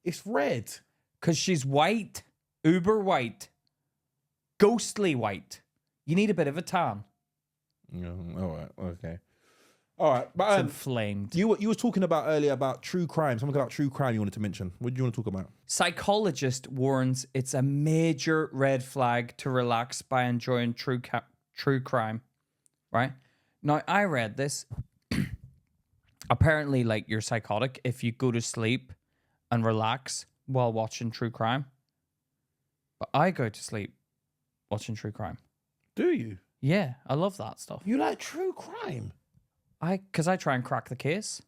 It's red. Because she's white. Uber white. Ghostly white. You need a bit of a tan. Yeah, all right. Okay. All right. But It's inflamed. you were talking about earlier about true crime. Something about true crime you wanted to mention. What do you want to talk about? Psychologist warns it's a major red flag to relax by enjoying true crime. Right? Now, I read this. Apparently, like, you're psychotic if you go to sleep and relax while watching true crime. But I go to sleep watching true crime. Do you? Yeah, I love that stuff. You like true crime? Because I try and crack the case.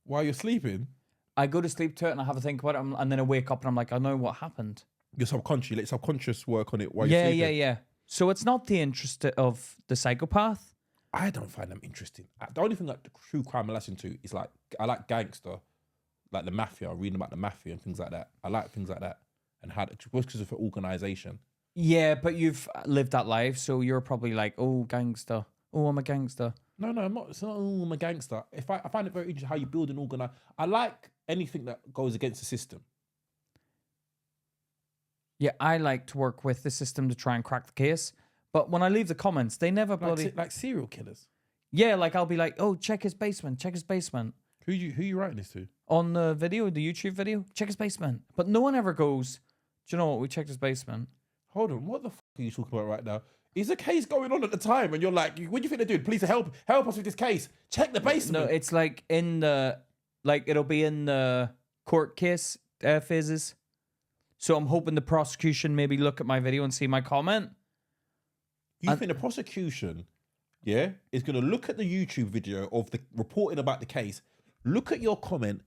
While you're sleeping? I go to sleep to it and I have a think about it, and then I wake up and I'm like, I know what happened. Your subconscious, you let subconscious work on it while you're sleeping. Yeah. So it's not the interest of the psychopath. I don't find them interesting. The only thing that the true crime I listen to is like, I like gangster, like the mafia, reading about the mafia and things like that. I like things like that. And how, because of the organisation. Yeah, but you've lived that life, so you're probably like, oh, gangster. Oh, I'm a gangster. No, I'm not. It's not. Oh, I'm a gangster. I find it very interesting how you build and organize. I like anything that goes against the system. Yeah, I like to work with the system to try and crack the case. But when I leave the comments, they never bloody... Like serial killers. Yeah, like I'll be like, oh, check his basement. Who you writing this to? On the video, the YouTube video, check his basement. But no one ever goes, do you know what, we checked his basement. Hold on, what the fuck are you talking about right now? Is a case going on at the time and you're like, what do you think they're doing? Please help us with this case. Check the basement. No, it's like it'll be in the court case phases. So I'm hoping the prosecution maybe look at my video and see my comment. You think the prosecution, is going to look at the YouTube video of the reporting about the case, look at your comment,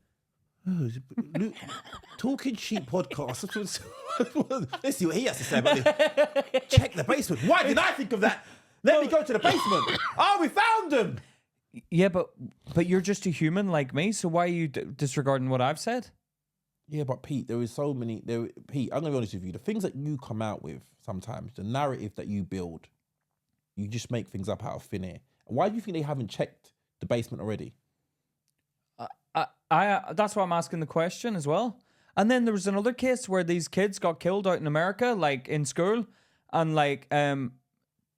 Talking Sheep podcast. Let's see what he has to say about this. Check the basement. Why did I think of that? Let me go to the basement. Oh, we found them. Yeah, but you're just a human like me, so why are you disregarding what I've said? Yeah, but Pete, Pete, I'm going to be honest with you. The things that you come out with sometimes, the narrative that you build, you just make things up out of thin air. Why do you think they haven't checked the basement already? That's why I'm asking the question as well. And then there was another case where these kids got killed out in America, like in school, and like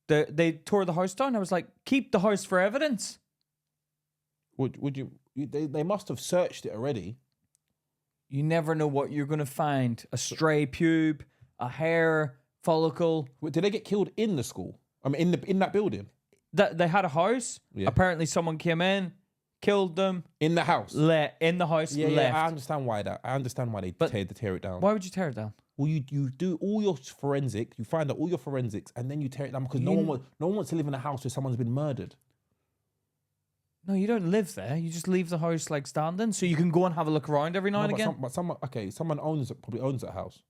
they tore the house down. I was like, keep the house for evidence. Would you? They must have searched it already. You never know what you're going to find. A stray pube, a hair follicle. Did they get killed in the school? I mean, in that building? They had a house. Yeah. Apparently someone came in, killed them. In the house? In the house, left. Yeah, I understand why they tear it down. Why would you tear it down? Well, you do all your forensic, you find out all your forensics, and then you tear it down because no one wants to live in a house where someone's been murdered. No, you don't live there. You just leave the house like standing, so you can go and have a look around every now and again. Someone probably owns that house.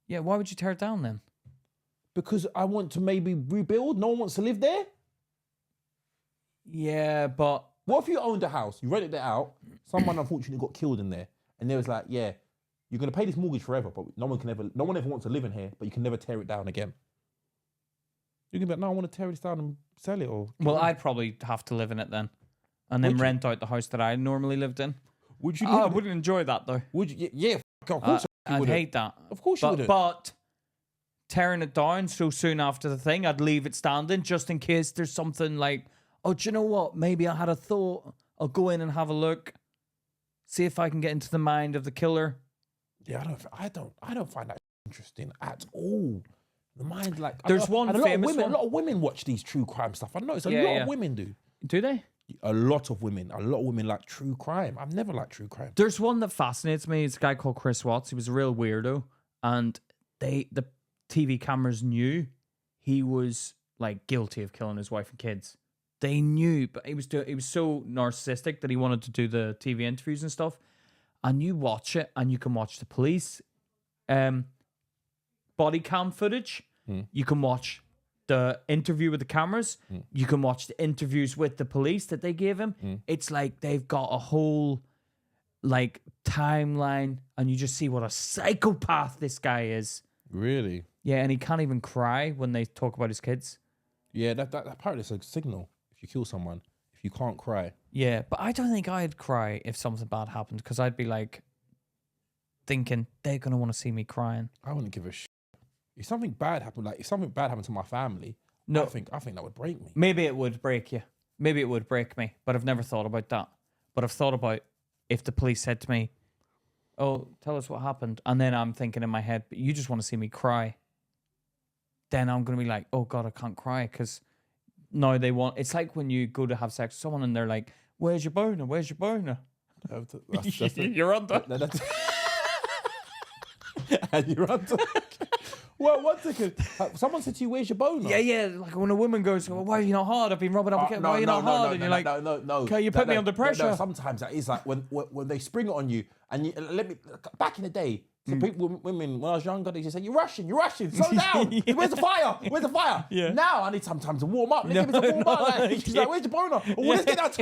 Yeah, why would you tear it down then? Because I want to maybe rebuild. No one wants to live there. Yeah, but what if you owned a house, you rented it out, someone unfortunately got killed in there, and they was like, yeah, you're gonna pay this mortgage forever, but no one ever wants to live in here, but you can never tear it down again. You can be like, no, I want to tear this down and sell it, or I'd probably have to live in it then, and then rent out the house that I normally lived in. Would you? I wouldn't enjoy that though. Would you? Yeah, of course. I'd hate that. Of course you would. But tearing it down so soon after the thing, I'd leave it standing just in case there's something like, oh, do you know what? Maybe I had a thought. I'll go in and have a look, see if I can get into the mind of the killer. Yeah, I don't find that interesting at all. The mind, like, there's one famous one. A lot of women watch these true crime stuff. I noticed a lot of women do. Do they? A lot of women like true crime. I've never liked true crime. There's one that fascinates me. It's a guy called Chris Watts. He was a real weirdo, and the TV cameras knew he was like guilty of killing his wife and kids. They knew, but he was so narcissistic that he wanted to do the TV interviews and stuff. And you watch it, and you can watch the police body cam footage. You can watch the interview with the cameras. You can watch the interviews with the police that they gave him. It's like they've got a whole like timeline, and you just see what a psychopath this guy is. Really? Yeah, and he can't even cry when they talk about his kids. Yeah, that apparently it's a signal. If you kill someone, if you can't cry. Yeah, but I don't think I'd cry if something bad happened, because I'd be like thinking they're gonna want to see me crying. I wouldn't give a shit. If something bad happened, like if something bad happened to my family, No. I think that would break me. Maybe it would break you. Maybe it would break me, but I've never thought about that. But I've thought about if the police said to me, "Oh, tell us what happened," and then I'm thinking in my head, "But you just want to see me cry." Then I'm gonna be like, "Oh God, I can't cry," because now they want. It's like when you go to have sex with someone and they're like, "Where's your boner? Where's your boner?" You're on that. And you're under. Well, one second. Someone said to you, "Where's your boner?" Yeah. Like when a woman goes, "Well, why are you not hard? I've been rubbing up. Why are you not hard?" And you're like, no. "Okay, you put me under pressure." No, sometimes that is like when they spring it on you, and you let me. Back in the day, so people, women, when I was younger, they just say, "You're rushing, slow down. Where's the fire? Where's the fire?" Yeah. Now I need some time to warm up. Let's give it to warm up. Like, she's like, "Where's your boner?" Oh, let's get out.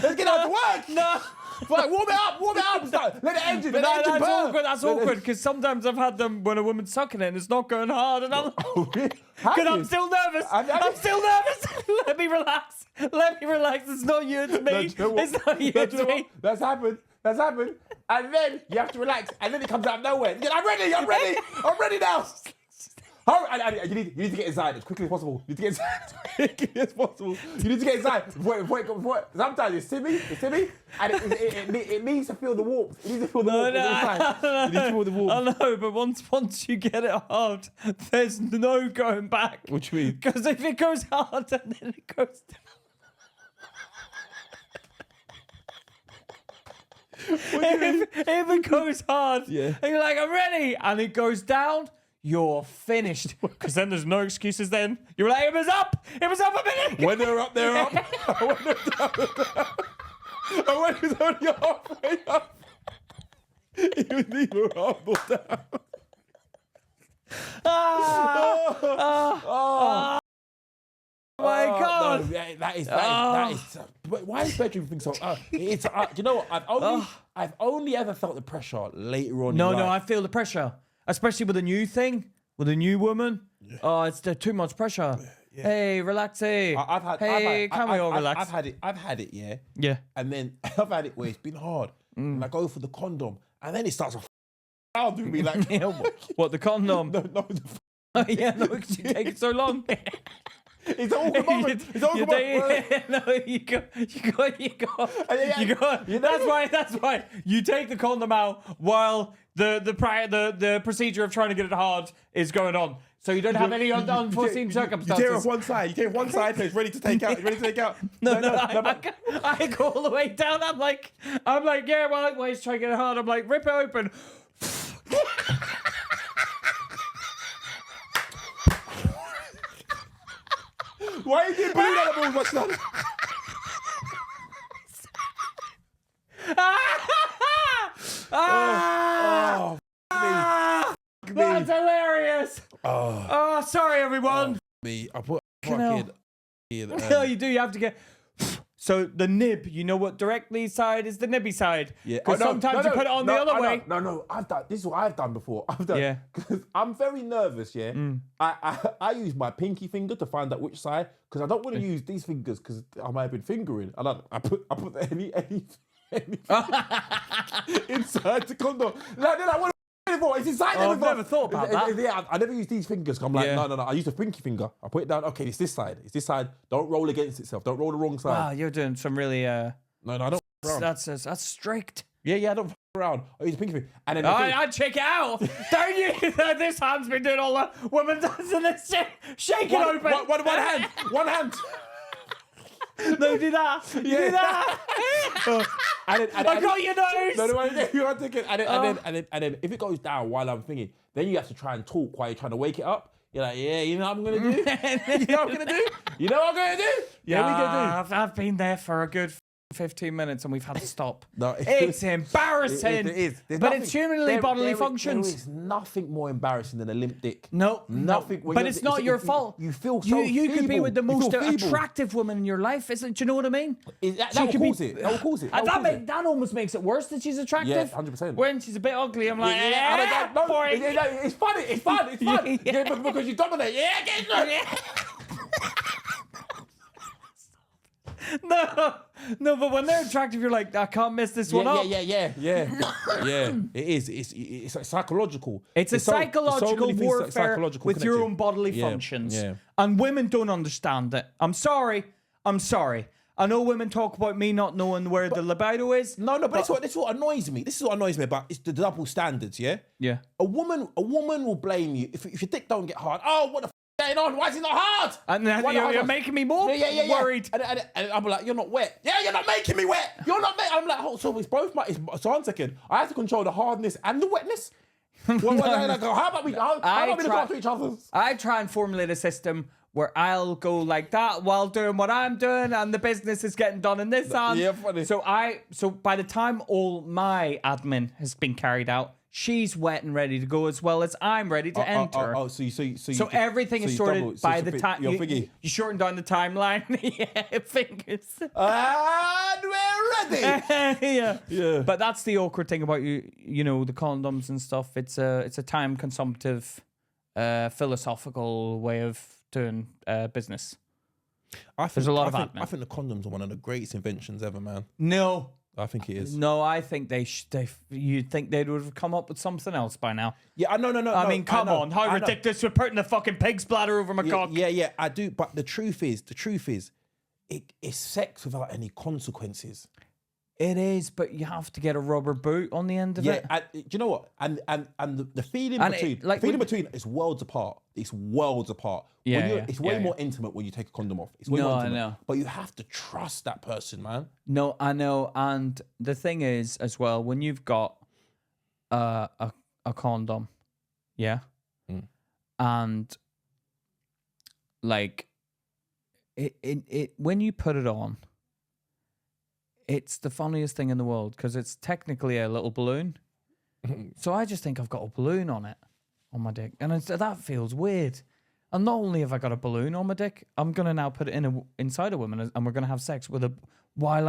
Let's get out to work. No. Like, warm it up. Start. Let the engine. That's burn. awkward. That's awkward because sometimes I've had them when a woman's sucking it and it's not going hard, and I'm like, Oh, really? because I'm still nervous. I'm still nervous. Let me relax. It's not you, it's me. It's not you, it's me. That's happened. And then you have to relax, and then it comes out of nowhere. I'm ready now. Hurry, you need to get inside as quickly as possible. You need to get inside as quickly as possible. You need to get inside before sometimes it's timmy, and it needs to feel the warmth. It needs to feel the warmth inside. You need to feel the warmth. I know, but once you get it hard, there's no going back. What do you mean? Because if it goes hard and then it goes down. If it goes hard, Yeah. and you're like, "I'm ready," and it goes down, you're finished. Because then there's no excuses then. You're like, it was up a minute. When they're up, they're up. When they're down, they're down. And when it's only halfway up, you need to rumble down. My God. No, that is. But why is bedroom thing so? It's. Do you know what? I've only ever felt the pressure later on. No, in life. I feel the pressure, especially with a new thing, with a new woman. Yeah. Oh, it's too much pressure. Yeah. Hey, relax. Hey, can we all relax? I've had it. Yeah. Yeah. And then I've had it where it's been hard, and I go for the condom, and then it starts to do me like. What, the condom? No. Oh yeah, no, because you take it so long. It's an awkward moment. It's an awkward moment. No, you go. That's why you take the condom out while the procedure of trying to get it hard is going on. So you don't have any unforeseen circumstances. You tear off one side. You tear off one side, so it's ready to take out. No, I go all the way down. I'm like, yeah, while he's trying to get it hard, I'm like, rip it open. Why are you doing balloon animals, my son? That's hilarious. Oh, sorry, everyone. I put No, you do. You have to get. So the nib, you know what directly side is the nibby side? Yeah. Because sometimes you put it on the other way. No. This is what I've done before. Yeah. Because I'm very nervous. Yeah. I use my pinky finger to find out which side because I don't want to use these fingers because I might have been fingering. I put any inside the condom. Like, then I want. It's inside there. I've never thought about that. Yeah, I never use these fingers. I'm like, no. I use the pinky finger. I put it down. Okay, it's this side. Don't roll against itself. Don't roll the wrong side. Wow, you're doing some really. No, I don't. That's strict. Yeah, I don't around. I use the pinky finger. And then I'd check it out. Don't you? This hand's been doing all the woman does and this shake it open. One hand. No, do that. You do that. I got your nose. No, you want to take it. And then if it goes down while I'm thinking, then you have to try and talk while you're trying to wake it up. You're like, yeah, you know what I'm going to do? You know what I'm going to do? Yeah, we going to do? I've been there for a good 15 minutes and we've had to stop. No, it's embarrassing. It is. There's But nothing- it's humanly bodily functions. There is nothing more embarrassing than a limp dick. No, nothing. But it's not your fault. You feel so You could be feeble. with the You most feel feeble. attractive woman in your life. Do you know what I mean? That She will could cause it. That will cause it. That almost makes it worse that she's attractive. Yeah, 100%. When she's a bit ugly, I'm like, I don't know. boy. It's funny. It's fun. It's fun. Yeah. Yeah, because you dominate. Yeah, get it. No, but when they're attractive, you're like, I can't miss this one up. Yeah. It is. It's psychological. It's a so psychological many things warfare psychological with your connection. own bodily Yeah, functions. yeah. And women don't understand it. I'm sorry. I know women talk about me not knowing where the libido is. No, but this is what annoys me. This is what annoys me about it's the double standards. Yeah. Yeah. A woman will blame you if your dick don't get hard. Oh, what the going on? Why is it not hard? And then you're making me more worried. And I'm like, you're not wet. Yeah, you're not making me wet. You're not making. I'm like, oh, so it's both so 1 second. I have to control the hardness and the wetness. How about we look after each other? I try and formulate a system where I'll go like that while doing what I'm doing, and the business is getting done in this hand. Yeah, funny. So by the time all my admin has been carried out, she's wet and ready to go as well as I'm ready to enter. So everything is sorted by the time you shorten down the timeline. Yeah, fingers. And we're ready. Yeah. But that's the awkward thing about you know, the condoms and stuff. It's a time consumptive, philosophical way of doing business. There's a lot of admin. I think the condoms are one of the greatest inventions ever, man. No. I think it is. No, I think you'd think they would have come up with something else by now. Yeah, no. I mean, come on. How ridiculous. We're putting a fucking pig's bladder over my cock. Yeah, I do. But the truth is, it's sex without any consequences. It is, but you have to get a rubber boot on the end of it. Yeah, do you know what? And the feeling And between is worlds apart. It's worlds apart. It's way more intimate when you take a condom off. It's way more intimate. I know. But you have to trust that person, man. No, I know. And the thing is, as well, when you've got a condom, yeah, and like it when you put it on, it's the funniest thing in the world because it's technically a little balloon. So I just think I've got a balloon on my dick, and that feels weird. And not only have I got a balloon on my dick, I'm gonna now put it inside a woman, and we're gonna have sex with while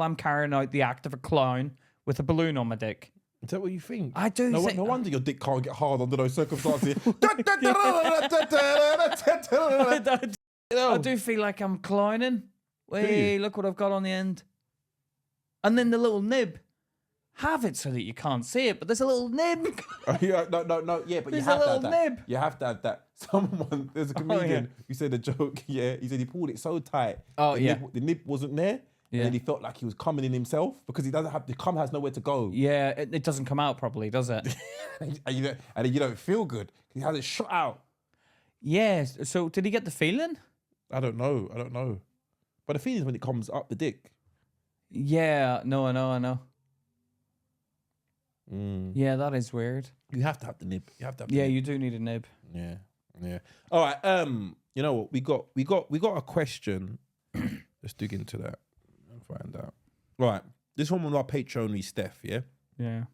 I'm carrying out the act of a clown with a balloon on my dick. Is that what you think? I do. No wonder your dick can't get hard under those circumstances. I do feel like I'm clowning. Wait, look what I've got on the end. And then the little nib. Have it so that you can't see it, but there's a little nib. No. Yeah, but There's you have a to have little that. nib. You have to have that. There's a comedian who said a joke. Yeah, he said he pulled it so tight. The nib wasn't there. Yeah. And then he felt like he was coming in himself because he doesn't have the cum has nowhere to go. Yeah, it doesn't come out properly, does it? and then you don't feel good. He has it shot out. Yes. So did he get the feeling? I don't know. But the feeling is when it comes up the dick. Yeah. No, I know. Yeah, that is weird. You have to have the nib. You do need a nib. Yeah. All right. You know what? We got a question. Let's dig into that and find out. Right. This one was our Patreon, Steph. Yeah. Yeah.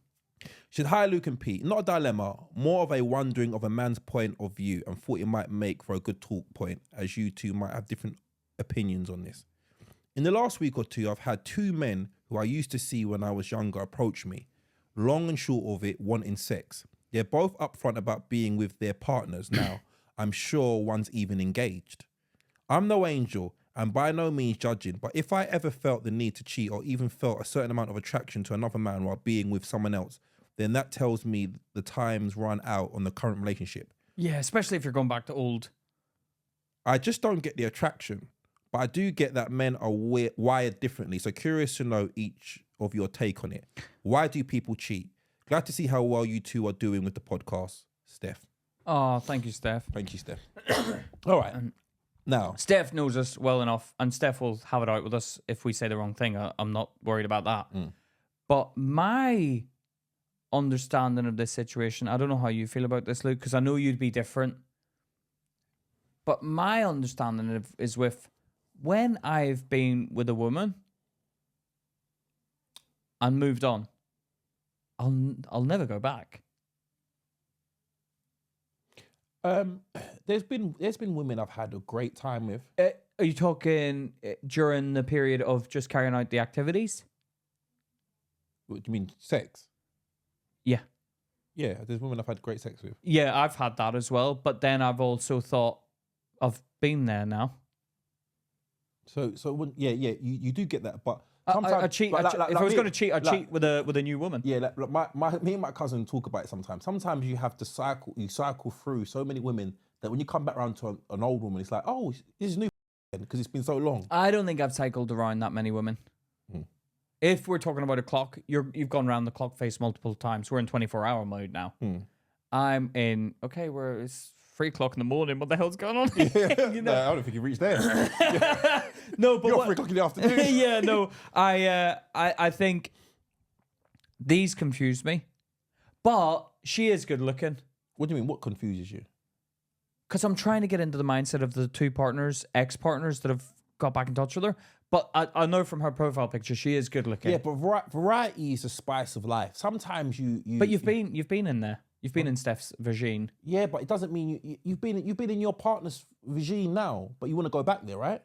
She said, "Hi, Luke and Pete. Not a dilemma, more of a wondering of a man's point of view, and thought it might make for a good talk point, as you two might have different opinions on this. In the last week or two, I've had two men who I used to see when I was younger approach me. Long and short of it, wanting sex. They're both upfront about being with their partners now. I'm sure one's even engaged. I'm no angel and by no means judging, but if I ever felt the need to cheat or even felt a certain amount of attraction to another man while being with someone else, then that tells me the time's run out on the current relationship. Yeah, especially if you're going back to old. I just don't get the attraction, but I do get that men are wired differently. So curious to know each of your take on it. Why do people cheat? Glad to see how well you two are doing with the podcast, Steph." Oh, thank you, Steph. Thank you, Steph. All right. Now, Steph knows us well enough, and Steph will have it out with us if we say the wrong thing. I'm not worried about that. But my understanding of this situation, I don't know how you feel about this, Luke, because I know you'd be different. But my understanding is with when I've been with a woman, and moved on, I'll never go back. There's been women I've had a great time with. Are you talking during the period of just carrying out the activities? What do you mean, sex? Yeah. Yeah, there's women I've had great sex with. Yeah, I've had that as well. But then I've also thought, I've been there now. So when, you do get that, but sometimes I cheat. If I was going to cheat, I'd cheat with a new woman. Yeah, me and my cousin talk about it sometimes. Sometimes you have to cycle through so many women that when you come back around to an old woman, it's like, oh, this is new because it's been so long. I don't think I've cycled around that many women. If we're talking about a clock, you've gone around the clock face multiple times. We're in 24-hour mode now. I'm in, it's 3 o'clock in the morning. What the hell's going on? You know? I don't think you reached there. No, but You're 3 o'clock in the afternoon. Yeah, no. I think these confuse me. But she is good looking. What do you mean? What confuses you? Because I'm trying to get into the mindset of the two ex-partners that have got back in touch with her. But I know from her profile picture, she is good looking. Yeah, but variety is the spice of life. Sometimes you. But you've been in there. You've been in Steph's vagine. Yeah, but it doesn't mean you've been in your partner's vagine now, but you want to go back there, right?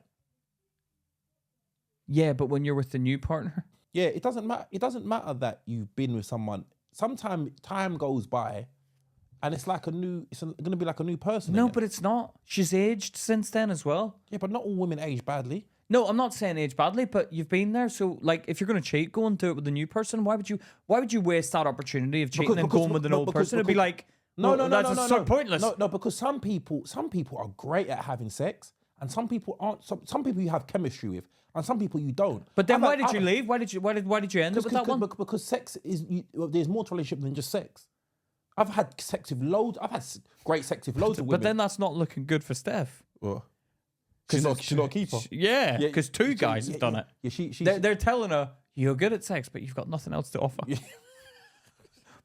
Yeah, but when you're with the new partner. Yeah, it doesn't matter. It doesn't matter that you've been with someone. Sometimes time goes by, and it's like going to be like a new person. No, again. but it's not. She's aged since then as well. Yeah, but not all women age badly. No, I'm not saying age badly, but you've been there. So, like, if you're going to cheat, go and do it with a new person. Why would you waste that opportunity of cheating and going with an old person? It'd be like, no, that's so pointless. No, because some people are great at having sex, and some people aren't. Some people you have chemistry with, and some people you don't. But then why did you leave? Why did you end up with that one? Because sex is there's more to a relationship than just sex. I've had sex with loads. I've had great sex with loads of women. But then that's not looking good for Steph. Well, she's not a keeper. Yeah, because two guys have done it. Yeah, they're telling her, you're good at sex, but you've got nothing else to offer.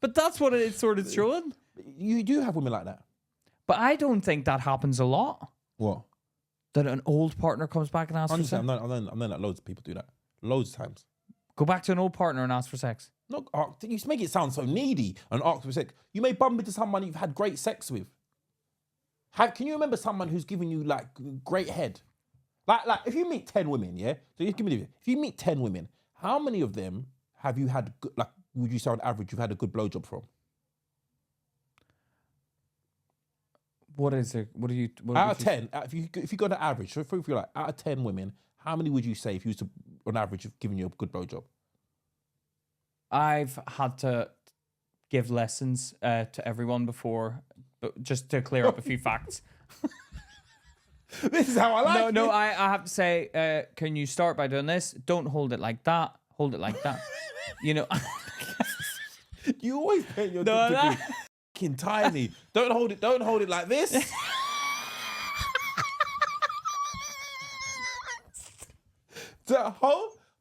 But that's what it's sort of showing. You do have women like that. But I don't think that happens a lot. What? That an old partner comes back and asks for sex? I'm knowing that loads of people do that. Loads of times. Go back to an old partner and ask for sex. No, you make it sound so needy and ask for sex. You may bump into someone you've had great sex with. Can you remember someone who's given you like great head? Like if you meet 10 women, yeah? So if you meet 10 women, how many of them have you had, would you say on average, you've had a good blowjob from? What is it? What do you... Out of 10, if you go to average, so if you're like, out of 10 women, how many would you say if you was to, on average, have given you a good blowjob? I've had to give lessons to everyone before, but just to clear up a few facts. This is how I like it. No, I have to say, can you start by doing this? Don't hold it like that. Hold it like that. You know. You always paint your dick to be fucking tiny. Don't hold it like this.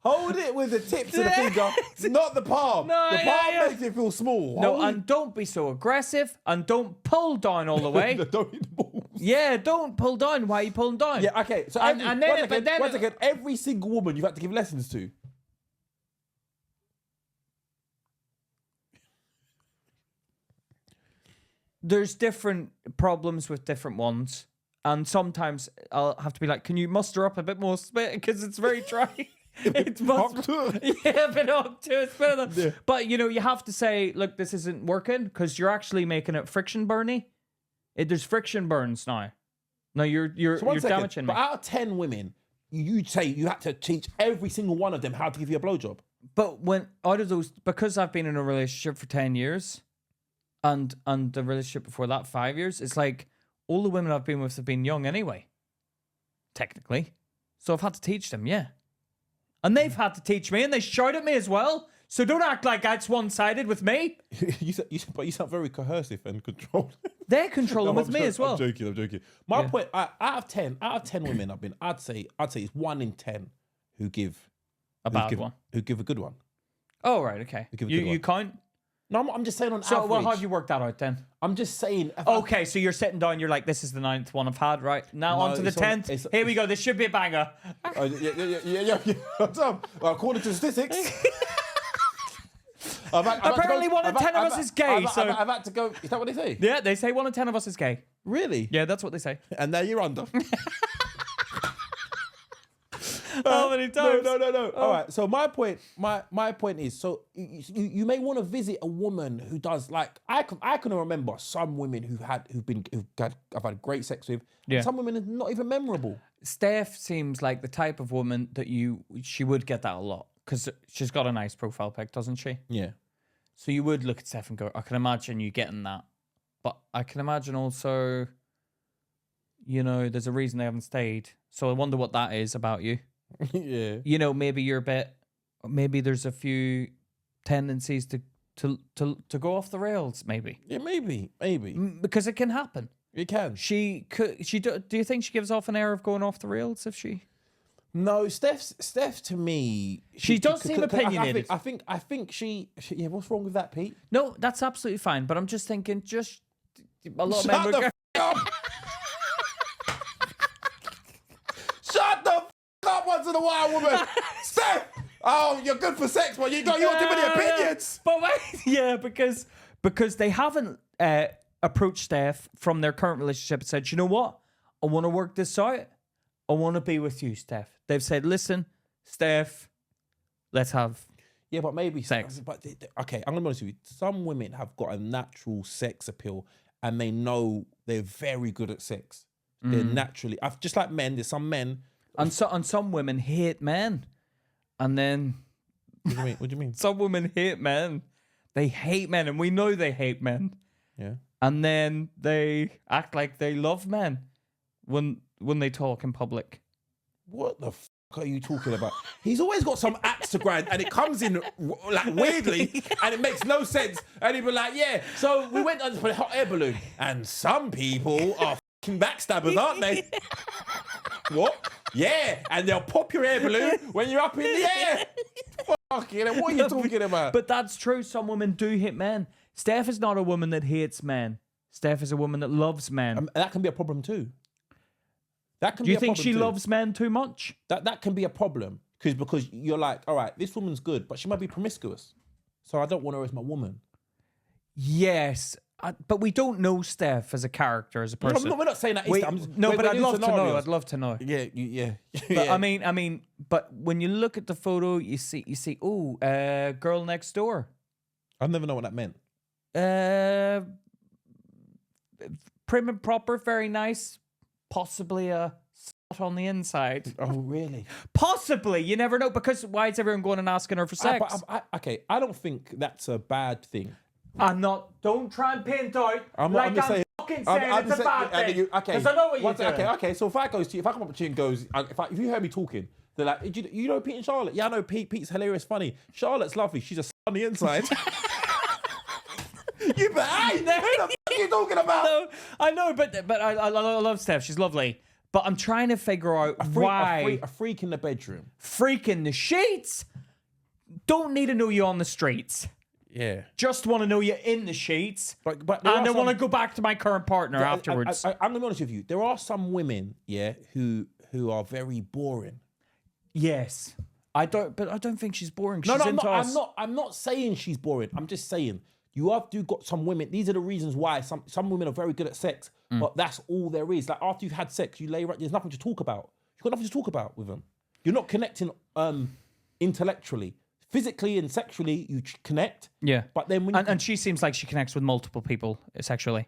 Hold it with the tips of the finger, not the palm. No, the palm makes it feel small. No, and don't be so aggressive, and don't pull down all the way. Don't hit the balls. Yeah, don't pull down. Why are you pulling down? Yeah, okay. So once again, every single woman you've had to give lessons to. There's different problems with different ones, and sometimes I'll have to be like, "Can you muster up a bit more spit because it's very dry." It's yeah, a bit obtuse. Yeah. But you know, you have to say, "Look, this isn't working," because you're actually making it friction burny. There's friction burns now. No, you're damaging me. But out of 10 women, you'd say you had to teach every single one of them how to give you a blowjob. But when out of those, because I've been in a relationship for 10 years, and the relationship before that 5 years, it's like all the women I've been with have been young anyway, technically. So I've had to teach them, yeah. And they've had to teach me, and they shout at me as well. So don't act like that's one-sided with me. But you sound very coercive and controlled. They're controlling with me as well. I'm joking. My point, out of 10 women I'd say it's 1 in 10 who give a bad one, who give a good one. Oh right, okay. You count. No, I'm just saying on so, average. Well, how do you work that out then? I'm just saying. Okay, so you're sitting down, you're like, this is the 9th one I've had, right? Now on to the 10th. Here we go, this should be a banger. Yeah. According to statistics. Apparently 1 in 10 of us is gay. So I've had to go. Is that what they say? yeah, they say 1 in 10 of us is gay. Really? Yeah, that's what they say. And now you're under. How many times? No. All right. So my point is, so you may want to visit a woman who does like I can remember some women I've had great sex with. Yeah. And some women are not even memorable. Steph seems like the type of woman that she would get that a lot because she's got a nice profile pic, doesn't she? Yeah. So you would look at Steph and go, I can imagine you getting that. But I can imagine also, you know, there's a reason they haven't stayed. So I wonder what that is about you. Yeah. You know, maybe maybe there's a few tendencies to go off the rails, maybe. Yeah, maybe. Because it can happen. It can. Do you think she gives off an air of going off the rails if she? No, Steph to me, She does seem opinionated. I think she. Yeah, what's wrong with that, Pete? No, that's absolutely fine. But I'm just thinking, a lot of men Shut would the go, up. Shut the up once in a while, woman. Steph. Oh, you're good for sex, but you got too many opinions. But wait, yeah, because they haven't approached Steph from their current relationship and said, you know what, I want to work this out. I want to be with you, Steph. They've said, listen, Steph, let's have. Yeah, but maybe sex. But okay, I'm gonna be honest with you. Some women have got a natural sex appeal, and they know they're very good at sex. They're naturally. Just like men. There's some men, and some women hate men, and then. What do you mean? What do you mean? Some women hate men. They hate men, and we know they hate men. Yeah. And then they act like they love men when they talk in public. What the are you talking about? He's always got some axe to grind, and it comes in like weirdly, and it makes no sense. And he'd be like, "Yeah, so we went on for a hot air balloon, and some people are fucking backstabbers, aren't they?" What? Yeah, and they'll pop your air balloon when you're up in the air. Fucking, what are you talking about? But that's true. Some women do hate men. Steph is not a woman that hates men. Steph is a woman that loves men. That can be a problem too. Do you think she loves men too much? That can be a problem because you're like, all right, this woman's good, but she might be promiscuous, so I don't want her as my woman. Yes, but we don't know Steph as a character, as a person. No, we're not saying that. But I'd love to know. I'd love to know. Yeah. But, I mean, but when you look at the photo, you see, girl next door. I never know what that meant. Prim and proper, very nice. Possibly a slut on the inside. Oh, really? Possibly. You never know. Because why is everyone going and asking her for sex? Okay, I don't think that's a bad thing. I'm not. Don't try and paint out I'm like just I'm saying, fucking saying it's a bad thing. Okay. Because I know what you're doing. Okay. So if I come up to you and goes, if you hear me talking, they're like, you know Pete and Charlotte? Yeah, I know Pete. Pete's hilarious, funny. Charlotte's lovely. She's a on the inside. You bet. Hey, who the f*** are you talking about? No, I know, but I love Steph. She's lovely. But I'm trying to figure out why. A freak in the bedroom. Freak in the sheets? Don't need to know you on the streets. Yeah. Just want to know you in the sheets. But and I want to go back to my current partner afterwards. I'm going to be honest with you. There are some women, who are very boring. Yes. I don't think she's boring. She's into us. I'm not saying she's boring. I'm just saying you have got some women. These are the reasons why some women are very good at sex, but that's all there is. Like after you've had sex, you lay right. There's nothing to talk about. You've got nothing to talk about with them. You're not connecting intellectually, physically, and sexually. You connect. Yeah. But then and she seems like she connects with multiple people sexually,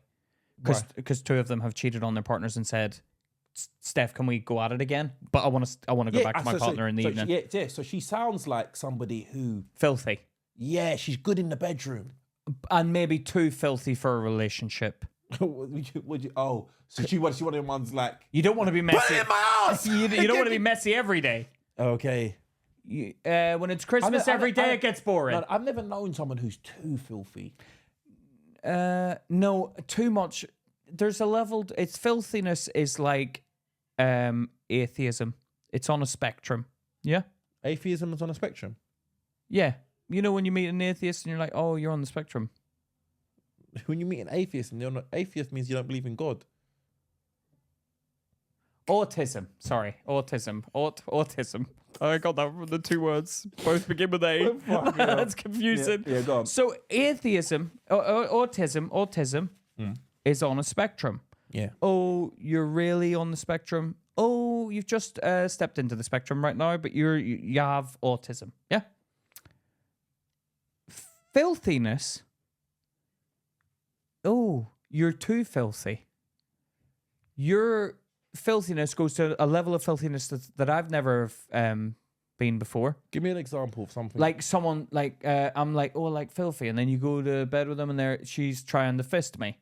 because two of them have cheated on their partners and said, Steph, can we go at it again? But I want to go back to my partner in the evening. So she sounds like somebody who filthy. Yeah, she's good in the bedroom. And maybe too filthy for a relationship. So she one of the ones like... You don't want to be messy. Put it in my ass! You don't want to be messy every day. Okay. When it's Christmas every day, it gets boring. No, I've never known someone who's too filthy. No, too much. There's a level... It's filthiness is like atheism. It's on a spectrum. Yeah? Atheism is on a spectrum? Yeah. You know when you meet an atheist and you're like, oh, you're on the spectrum. When you meet an atheist and you're not... Atheist means you don't believe in God. Autism. Sorry. Autism. Autism. I got that from the two words. Both begin with A. That's confusing. Yeah, go on. So atheism, autism is on a spectrum. Yeah. Oh, you're really on the spectrum. Oh, you've just stepped into the spectrum right now, but you have autism. Yeah. Filthiness. Oh, you're too filthy. Your filthiness goes to a level of filthiness that I've never been before. Give me an example of something. Like someone, like I'm like, oh, like filthy, and then you go to bed with them, and she's trying to fist me,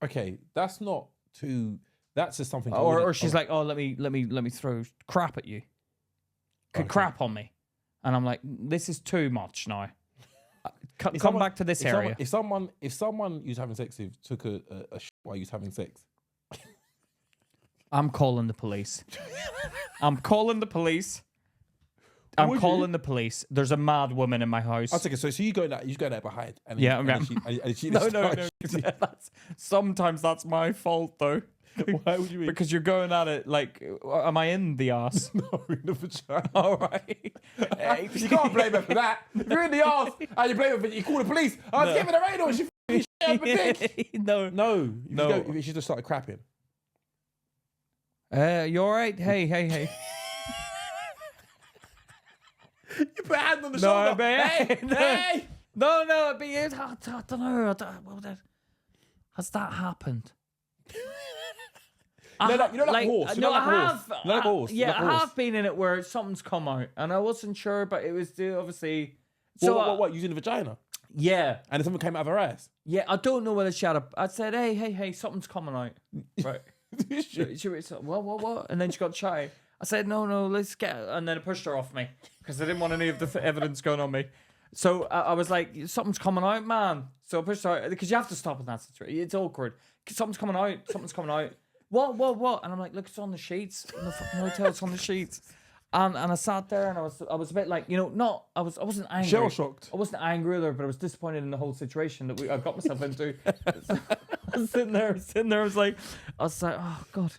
Okay, that's not too. That's just something. or she's like, oh, let me throw crap at you, crap on me, and I'm like, this is too much now. Come back to this area. If someone you was having sex with took a while you was having sex, I'm calling the police. I'm calling the police. I'm calling the police. There's a mad woman in my house. I'll take it. So you go there behind. And Yeah, and she no. Sometimes that's my fault though. Why would you mean? Because you're going at it like, am I in the ass? No, in the vagina. All right. You can't blame her for that. If you're in the arse and you blame her for you call the police. I was giving her radar. She shit up a dick. No. If she just started crapping. You all right? Hey. You put a hand on the No, shoulder. hey. No. No. But I don't know. Has that happened? You know, like a horse. You know, like a horse. You know, like a horse. Yeah, Like a I horse. have been in it where something's come out, and I wasn't sure, but it was obviously. So what? Using the vagina? Yeah, And if something came out of her ass? yeah. I don't know whether she had a. I said, hey, something's coming out. Right. she was like, what? And then she got shy. I said, no, let's get. And then I pushed her off me because I didn't want any of the evidence going on me. So I was like, something's coming out, man. So I pushed her out because you have to stop in that situation. It's awkward. Something's coming out. What? And I'm like, look, it's on the sheets. In the fucking hotel, it's on the sheets. And I sat there and I was a bit like, I wasn't angry. Shell shocked. I wasn't angry with her, but I was disappointed in the whole situation that I got myself into. So I was sitting there. I was like, oh God.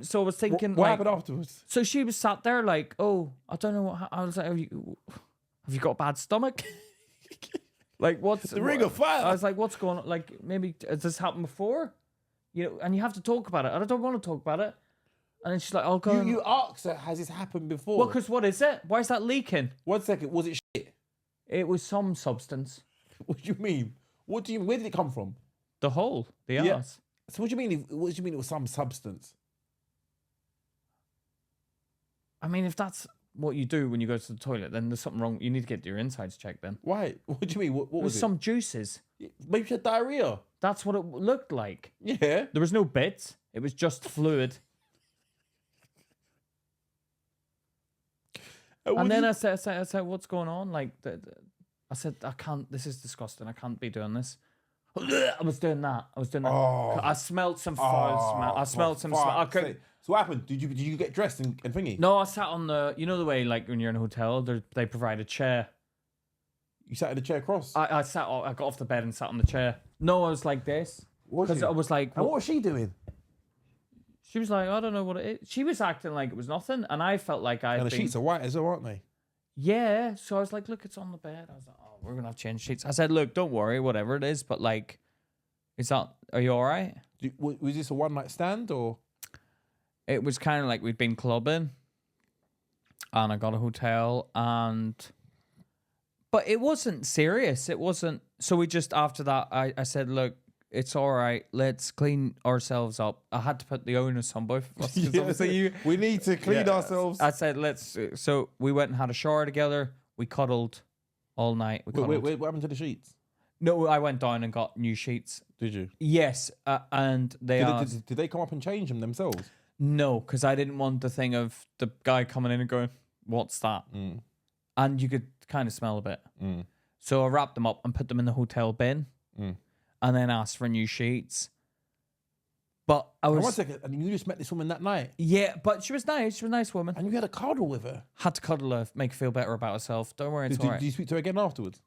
So I was thinking, What happened afterwards? So she was sat there like, oh, I don't know what. I was like, have you got a bad stomach? Like, what's The ring of fire. I was like, what's going on? Like, maybe has this happened before? And you have to talk about it. I don't want to talk about it. And then she's like, I'll go. You asked her, has this happened before? Well, because what is it? Why is that leaking? 1 second, was it shit? It was some substance. What do you mean? Where did it come from? The hole, the Yeah. ass. So what do you mean? What do you mean it was some substance? I mean, if that's what you do when you go to the toilet, then there's something wrong. You need to get your insides checked then. Why? What do you mean? What It was was it? some juices. Maybe she had diarrhea. That's what it looked like. Yeah. There was no bits. It was just fluid. And then I said, what's going on? Like, I said, I can't, this is disgusting. I can't be doing this. I was doing that. Oh. I smelled some foul smell. I smelled some smell. I couldn't. So what happened? Did you get dressed and thingy? No, I sat on the, the way, like, when you're in a hotel, they provide a chair. You sat in the chair cross. I got off the bed and sat on the chair. No, I was like this. Because I was like... And what was she doing? She was like, I don't know what it is. She was acting like it was nothing, and I felt like I'd And the sheets are white as well, aren't they? Yeah, so I was like, look, it's on the bed. I was like, oh, we're going to have to change sheets. I said, look, don't worry, whatever it is, but like, are you all right? Was this a one-night stand or? It was kind of like we'd been clubbing, and I got a hotel, but it wasn't serious. It wasn't. So we just, after that, I said, look, it's all right. Let's clean ourselves up. I had to put the onus on both of us. 'Cause obviously we need to clean ourselves. I said, so we went and had a shower together. We cuddled all night. Wait, what happened to the sheets? No, I went down and got new sheets. Did you? Yes, and Did they come up and change them themselves? No, because I didn't want the thing of the guy coming in and going, what's that? And you could kind of smell a bit. So I wrapped them up and put them in the hotel bin and then asked for new sheets. But I was... 1 second, and you just met this woman that night? Yeah, but she was nice. She was a nice woman. And you had a cuddle with her? Had to cuddle her, make her feel better about herself. Don't worry, it's all right. Did you speak to her again afterwards?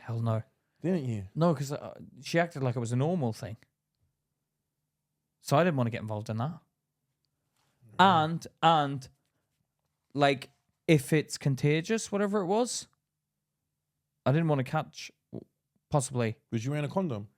Hell no. Didn't you? No, because she acted like it was a normal thing. So I didn't want to get involved in that. And like, if it's contagious, whatever it was. I didn't want to catch, possibly. Was you wearing a condom?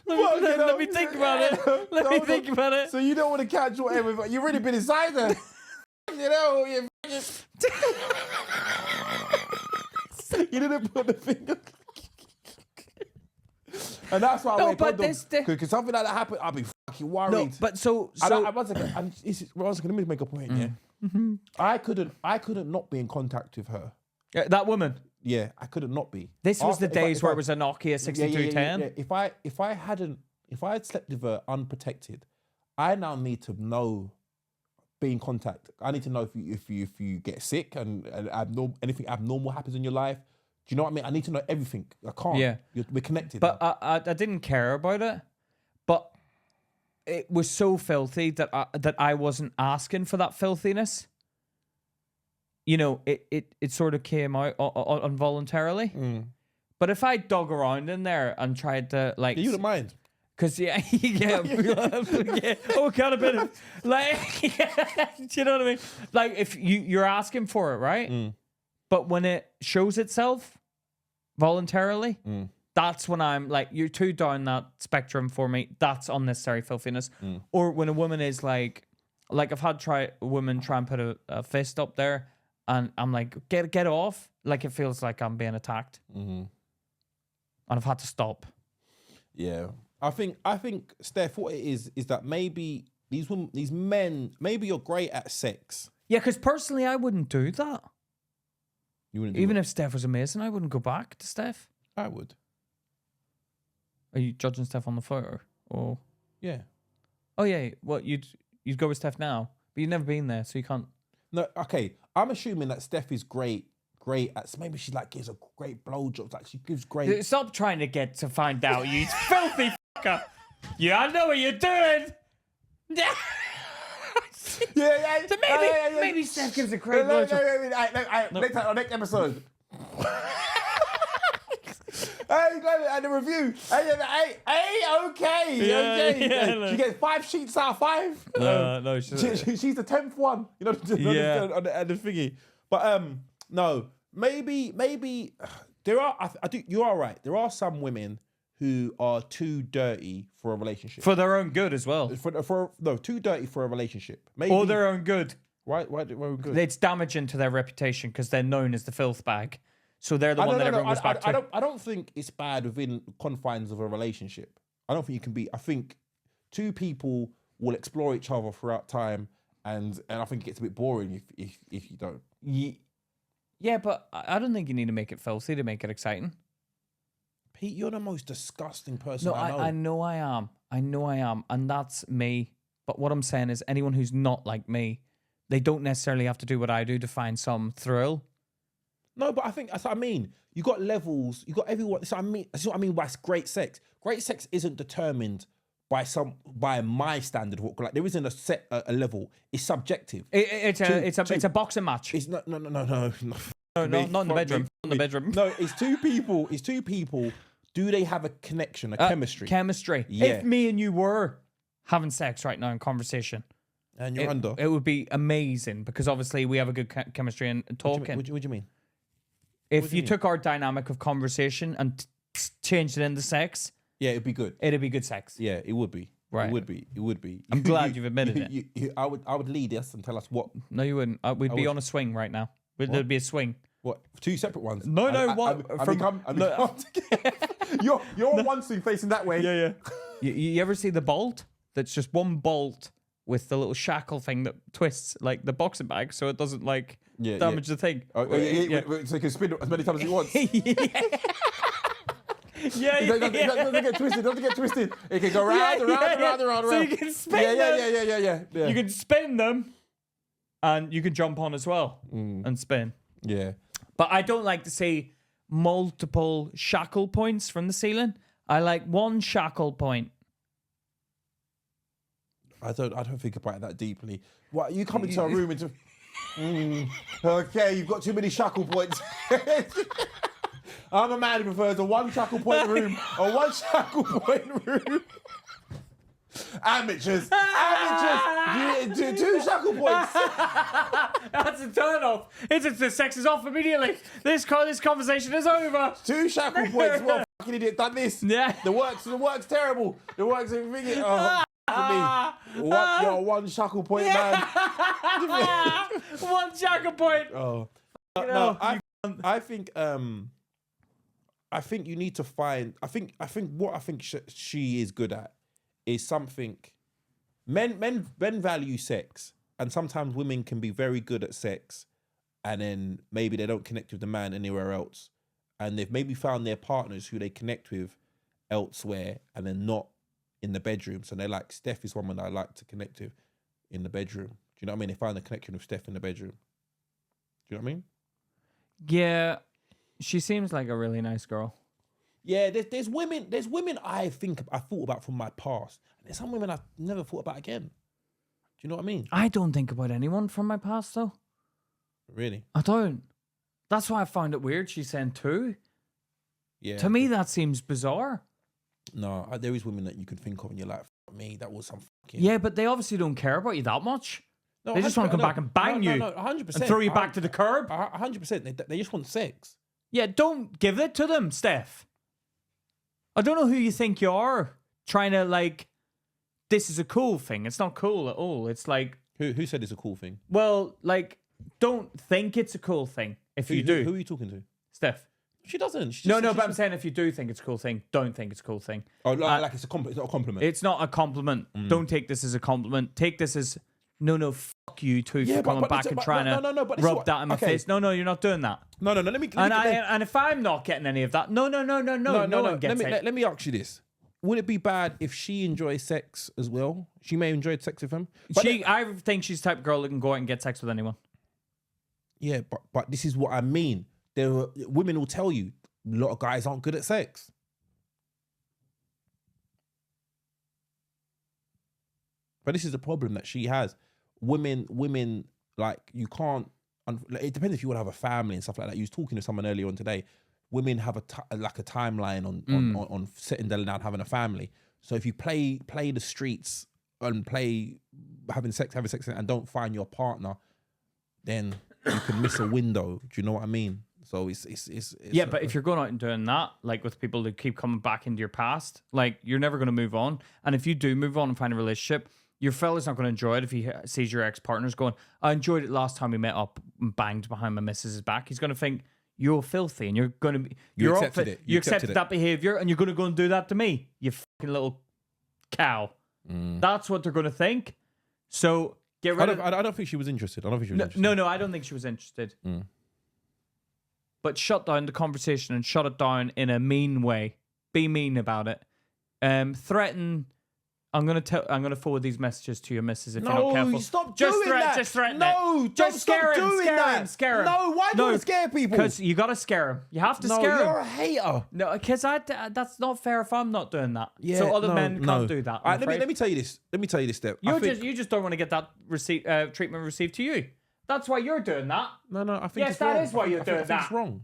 Let me think about it. Let me think about it. So you don't want to catch whatever, but you've already been inside there. You know, you didn't put the finger. And that's why I wear condoms. Because something like that happened, I'll be fucking worried. No, but so once again, let me make a point here. Mm-hmm. I couldn't not be in contact with her. that woman. Yeah, I couldn't not be. This was the days where it was a Nokia 6210. Yeah. If I had slept with her unprotected, I now need to know, be in contact. I need to know if you get sick and anything abnormal happens in your life. Do you know what I mean? I need to know everything. I can't. Yeah, we're connected. But I didn't care about it. But it was so filthy that I wasn't asking for that filthiness. You know, it sort of came out involuntarily. Mm. But if I dug around in there and tried to like, you don't mind, because yeah, oh, kind of bit of like, do you know what I mean? Like if you're asking for it, right? Mm. But when it shows itself voluntarily, that's when I'm like, you're too down that spectrum for me. That's unnecessary filthiness. Mm. Or when a woman is like I've had a woman try and put a fist up there. And I'm like, get off. Like, it feels like I'm being attacked. Mm-hmm. And I've had to stop. Yeah. I think, Steph, what it is that maybe these men, maybe you're great at sex. Yeah, because personally, I wouldn't do that. You wouldn't Even if Steph was amazing, I wouldn't go back to Steph. I would. Are you judging Steph on the photo? Or? Yeah. Oh, yeah. Well, you'd go with Steph now. But you've never been there, so you can't. No, okay. I'm assuming that Steph is great at, maybe she like gives a great blowjob. Like she gives great. Stop trying to get to find out, you filthy fucker. Yeah, I know what you're doing. Maybe Steph gives a great blowjob. Next episode. Hey, the review. Okay. She gets 5 sheets out of 5. No, she's the 10th one. You know, on the thingy. But no, maybe there are. You are right. There are some women who are too dirty for a relationship. For their own good as well. Too dirty for a relationship. Maybe, or their own good. Why good? It's damaging to their reputation because they're known as the filth bag. So they're the one that everyone goes back to. I don't think it's bad within confines of a relationship. I don't think you can be. I think two people will explore each other throughout time, and I think it gets a bit boring if you don't. Yeah, but I don't think you need to make it filthy to make it exciting. Pete, you're the most disgusting person I know. I know I am, and that's me. But what I'm saying is, anyone who's not like me, they don't necessarily have to do what I do to find some thrill. No, but I think that's what I mean. You got levels. You got everyone. That's what I mean by great sex. Great sex isn't determined by my standard. Like there isn't a level. It's subjective. It's a boxing match. It's no. No, not in the bedroom. Not in the bedroom. No, it's two people. Do they have a connection, a chemistry? Chemistry. Yeah. If me and you were having sex right now in conversation, and you're under, it would be amazing because obviously we have a good chemistry and talking. What do you mean? If you took our dynamic of conversation and changed it into sex, yeah, it'd be good. It'd be good sex. Yeah, it would be. Right. It would be. I'm glad you've admitted it. I would lead us and tell us what. No, you wouldn't. We'd be on a swing right now. There'd be a swing. What? 2 separate ones? No. You're on one swing facing that way. Yeah. You ever see the bolt? That's just one bolt with the little shackle thing that twists like the boxing bag, so it doesn't damage the thing. So you can spin it as many times as you want. Yeah. It doesn't get twisted. It can go round. So you can spin them. Yeah. You can spin them, and you can jump on as well and spin. Yeah. But I don't like to see multiple shackle points from the ceiling. I like one shackle point. I don't think about it that deeply. What, you come into a room into... okay, you've got too many shackle points. I'm a man who prefers a one shackle point room, a one shackle point room. Amateurs. Two shackle points. That's a turn off. The sex is off immediately. This conversation is over. 2 shackle points. What fucking idiot done this? Yeah. The work's terrible. The work's everything. Oh, for me. You're a one shackle point man. One shackle point. Oh. No, I think you need to find. I think what I think she is good at is something. Men value sex, and sometimes women can be very good at sex, and then maybe they don't connect with the man anywhere else, and they've maybe found their partners who they connect with elsewhere, and they're not in the bedroom. So they're like, Steph is someone that I like to connect with in the bedroom. Do you know what I mean? They find the connection with Steph in the bedroom. Do you know what I mean? Yeah, she seems like a really nice girl. Yeah, there's women I thought about from my past. And there's some women I've never thought about again. Do you know what I mean? I don't think about anyone from my past, though. Really? I don't. That's why I found it weird she's saying 2. Yeah. To me, that seems bizarre. No, there is women that you can think of and you're like, fuck me, that was some fucking... Yeah, but they obviously don't care about you that much. No, they just want to come back and bang you. No, 100%. And throw you back to the curb. 100%. They just want sex. Yeah, don't give it to them, Steph. I don't know who you think you are trying to, like, this is a cool thing. It's not cool at all. It's like... Who said it's a cool thing? Well, like, don't think it's a cool thing if you do. Who are you talking to? Steph. She doesn't. But I'm saying if you do think it's a cool thing, don't think it's a cool thing. Oh, like it's not a compliment. It's not a compliment. Don't take this as a compliment. Take this as, no, fuck you too for coming back and trying to rub that in my face. No, you're not doing that. No. Let me and if I'm not getting any of that, no one gets it. Let me ask you this. Would it be bad if she enjoys sex as well? She may enjoy sex with him. I think she's the type of girl that can go out and get sex with anyone. Yeah, but this is what I mean. Women will tell you a lot of guys aren't good at sex. But this is the problem that she has. Women, like, you can't. It depends if you want to have a family and stuff like that. You was talking to someone earlier on today. Women have a timeline on settling down, having a family. So if you play the streets and play having sex, and don't find your partner, then you can miss a window. Do you know what I mean? So it's yeah, but if you're going out and doing that, like with people that keep coming back into your past, like you're never going to move on. And if you do move on and find a relationship, your fella's not going to enjoy it if he sees your ex-partner's going, I enjoyed it last time we met up and banged behind my missus's back. He's going to think you're filthy and you're going to be... You accepted it. You accepted that behaviour and you're going to go and do that to me, you fucking little cow. That's what they're going to think. So get rid of... I don't think she was interested. I don't think she was interested. No, I don't think she was interested. But shut down the conversation and shut it down in a mean way. Be mean about it. Threaten. I'm gonna forward these messages to your missus if you're not careful. No, stop doing that. Just threaten no, it. Just scare him. Scare him. No, why do you scare people? Because you gotta scare him. You have to scare him. No, you're a hater. No, because that's not fair if I'm not doing that. Yeah, so other men can't do that. All right, let me tell you this. Step. You just don't want to get that treatment received to you. That's why you're doing that. No, I think it's wrong. Yes, that is why you're doing that. It's wrong.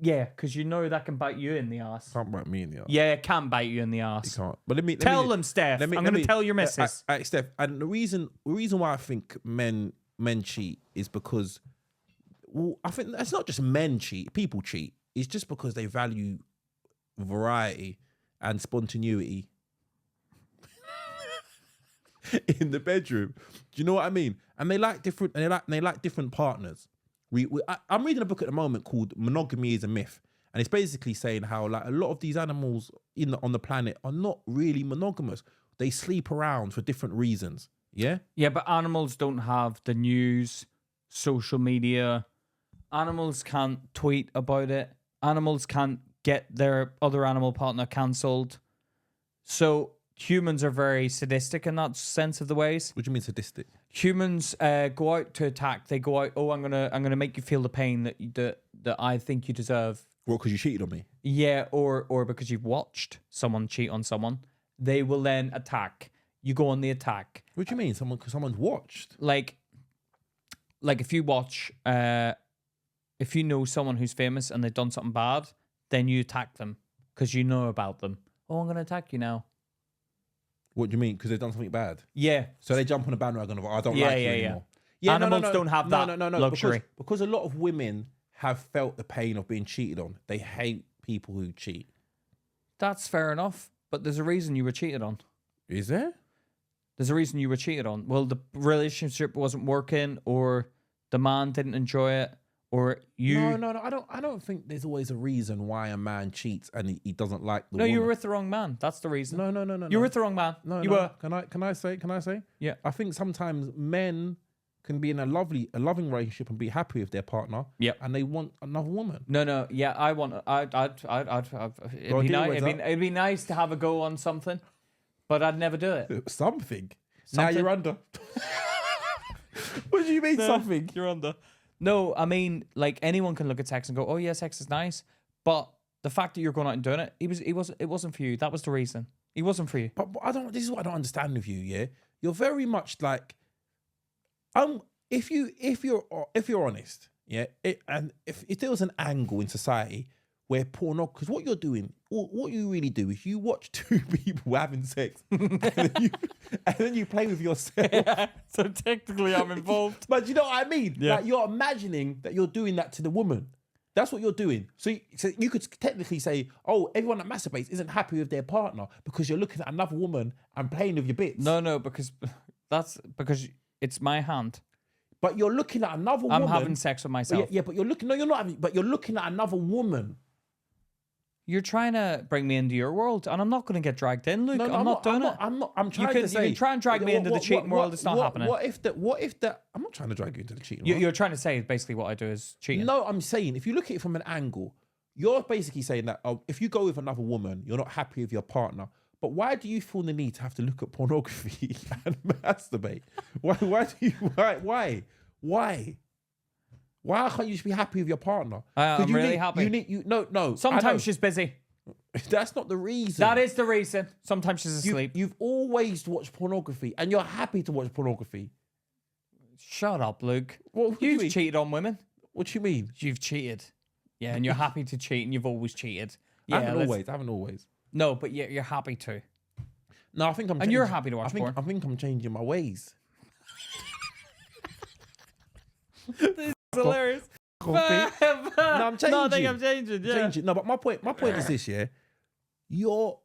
Yeah, because you know that can bite you in the ass. Can't bite me in the ass. Yeah, it can bite you in the ass. It can't. But let me tell them, Steph. I'm going to tell your missus. Steph, and the reason why I think men cheat is because, well, I think it's not just men cheat. People cheat. It's just because they value variety and spontaneity in the bedroom. Do you know what I mean? And they like different. And they like different partners. I'm reading a book at the moment called Monogamy is a Myth. And it's basically saying how, like, a lot of these animals on the planet are not really monogamous. They sleep around for different reasons. Yeah? Yeah, but animals don't have the news, social media. Animals can't tweet about it. Animals can't get their other animal partner cancelled. So humans are very sadistic in that sense of the ways. What do you mean sadistic? Humans go out to attack. They go out, I'm gonna make you feel the pain that I think you deserve. Well, because you cheated on me. Yeah, or because you've watched someone cheat on someone. They will then attack. You go on the attack. What do you mean? Someone's watched? Like if you watch, if you know someone who's famous and they've done something bad, then you attack them because you know about them. Oh, I'm going to attack you now. What do you mean? Because they've done something bad? Yeah. So they jump on the bandwagon of, I don't Yeah, like you yeah, anymore. yeah. Animals don't have that luxury. Because a lot of women have felt the pain of being cheated on. They hate people who cheat. That's fair enough. But there's a reason you were cheated on. Is there? There's a reason you were cheated on. Well, the relationship wasn't working, or the man didn't enjoy it, or you... No. I don't think there's always a reason why a man cheats and he doesn't like the No, woman. you were with the wrong man. That's the reason. No. You were with the wrong man. No, you no. were. Can I say? Yeah. I think sometimes men can be in a loving relationship and be happy with their partner. Yep. And they want another woman. No. Yeah, I want... It'd be nice to have a go on something, but I'd never do it. Something. Now you're under. What do you mean something? You're under. No, I mean, like, anyone can look at sex and go, oh yeah, sex is nice. But the fact that you're going out and doing it, it wasn't for you. That was the reason. He wasn't for you. But this is what I don't understand with you, yeah? You're very much like, if you're honest, yeah, and if there was an angle in society where pornography, because what you're doing, what you really do is you watch two people having sex and then you play with yourself. Yeah, so technically I'm involved. But you know what I mean? Yeah. Like, you're imagining that you're doing that to the woman. That's what you're doing. So you could technically say, oh, everyone that masturbates isn't happy with their partner because you're looking at another woman and playing with your bits. No, because it's my hand. But you're looking at another woman. I'm having sex with myself. Yeah, but you're looking. No, you're not having. But you're looking at another woman. You're trying to bring me into your world, and I'm not going to get dragged in, Luke. No, I'm not doing it. I'm trying to say. You can try and drag me into the cheating world. It's not happening. What if that? I'm not trying to drag you into the cheating world. You're trying to say basically what I do is cheating. No, I'm saying if you look at it from an angle, you're basically saying that if you go with another woman, you're not happy with your partner. But why do you feel the need to have to look at pornography and masturbate? Why can't you just be happy with your partner? I'm really happy. No. Sometimes she's busy. That's not the reason. That is the reason. Sometimes she's asleep. You've always watched pornography and you're happy to watch pornography. Shut up, Luke. What do you You've mean? cheated on women. What do you mean? You've cheated. Yeah, and you're happy to cheat, and you've always cheated. I Yeah, haven't always. No, but you're happy to. No, I think I'm. And you're happy to watch porn. I think I'm changing my ways. This is hilarious. No, I'm changing. No, I think I'm changing. Yeah. Changing. No, but my point is this: yeah, you're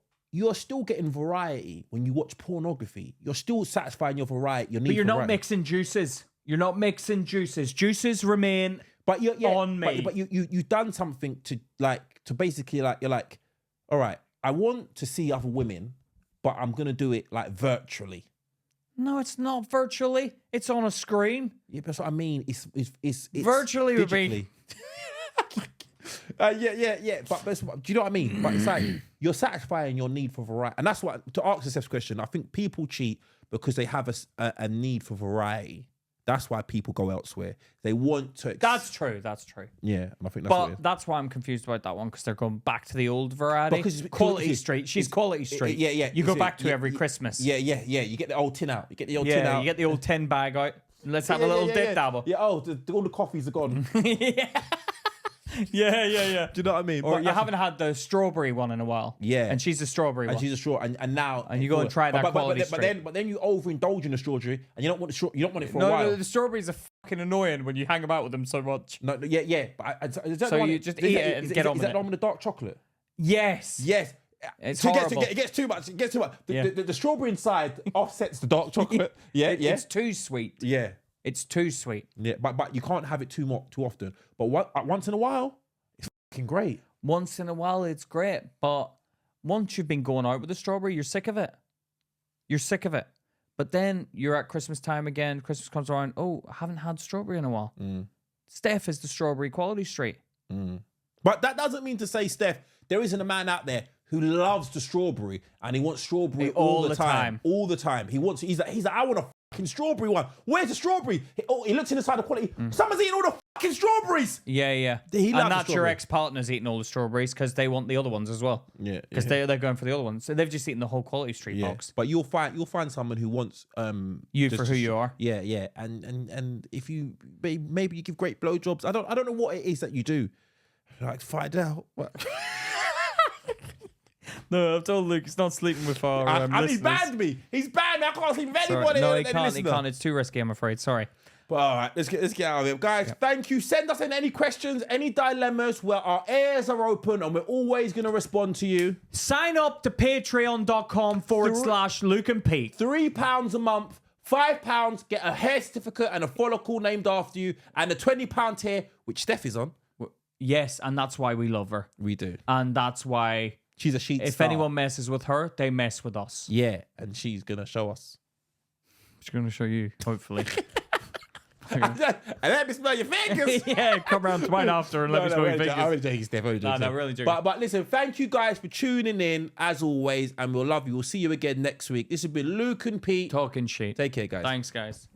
still getting variety when you watch pornography. You're still satisfying your variety. Your need But you're for not variety. mixing juices. You're not mixing juices. Juices remain on me. But you've done something to basically you're like, all right, I want to see other women, but I'm gonna do it like virtually. No, it's not virtually. It's on a screen. Yeah, that's what I mean. It's Virtually would digitally. be. Yeah. But do you know what I mean? But it's like you're satisfying your need for variety, and that's what to ask yourself this question. I think people cheat because they have a need for variety. That's why people go elsewhere. They want to. That's true. Yeah, and I think that's what it is. But that's why I'm confused about that one, because they're going back to the old variety. Because Quality Street. She's Quality Street. Yeah. You go back to every Christmas. Yeah. You get the old tin out. You get the old tin Yeah, out. you get the old tin bag out. Let's have a little dip dabble. Yeah. Oh, all the coffees are gone. Yeah. Do you know what I mean? Or you haven't had the strawberry one in a while. Yeah. And she's a strawberry one. And she's a straw, and now And you go and try that Quality Street. But then you overindulge in the strawberry, and you don't want it for a No, while. the strawberries are fucking annoying when you hang about with them so much. No, yeah. But is that So the one, you just eat it and get on Is with that it. the one with the dark chocolate? Yes. It's horrible. It gets too much. The strawberry inside offsets the dark chocolate. Yeah. It's too sweet. Yeah. It's too sweet. Yeah, but you can't have it too often. But once in a while, it's fucking great. Once in a while, it's great. But once you've been going out with the strawberry, you're sick of it. But then you're at Christmas time again. Christmas comes around. Oh, I haven't had strawberry in a while. Steph is the strawberry Quality Street. But that doesn't mean to say, Steph, there isn't a man out there who loves the strawberry and he wants strawberry all the time. All the time. He's like, I want a fucking strawberry one. Where's the strawberry? He looks inside the quality. Someone's eating all the fucking strawberries. Yeah. He loves And the that's your strawberry. ex-partner's eating all the strawberries because they want the other ones as well. Yeah. Because they're going for the other ones. So they've just eaten the whole Quality Street box. But you'll find someone who wants You for who you are. Yeah. And if you maybe you give great blowjobs. I don't know what it is that you do. Like, find out. What? No, I've told Luke he's not sleeping with our And he listeners. banned me. He's banned me. I can't sleep with Sorry. anybody. No, any he can't. He listener. can't. It's too risky, I'm afraid. Sorry. But all right, let's get out of here. Guys, thank you. Send us in any questions, any dilemmas where our ears are open and we're always going to respond to you. Sign up to patreon.com/Luke and Pete. £3 a month, £5, get a hair certificate and a follicle named after you, and a £20 tier, which Steph is on. Yes, and that's why we love her. We do. And that's why She's a sheet if star. anyone messes with her, they mess with us. Yeah, and she's going to show us. She's going to show you, hopefully. And let me smell your fingers. Yeah, come round to mine after and let me smell your fingers. I'm joking, Steph. No, really joking. But listen, thank you guys for tuning in, as always, and we'll love you. We'll see you again next week. This has been Luke and Pete. Talking shit. Take care, guys. Thanks, guys.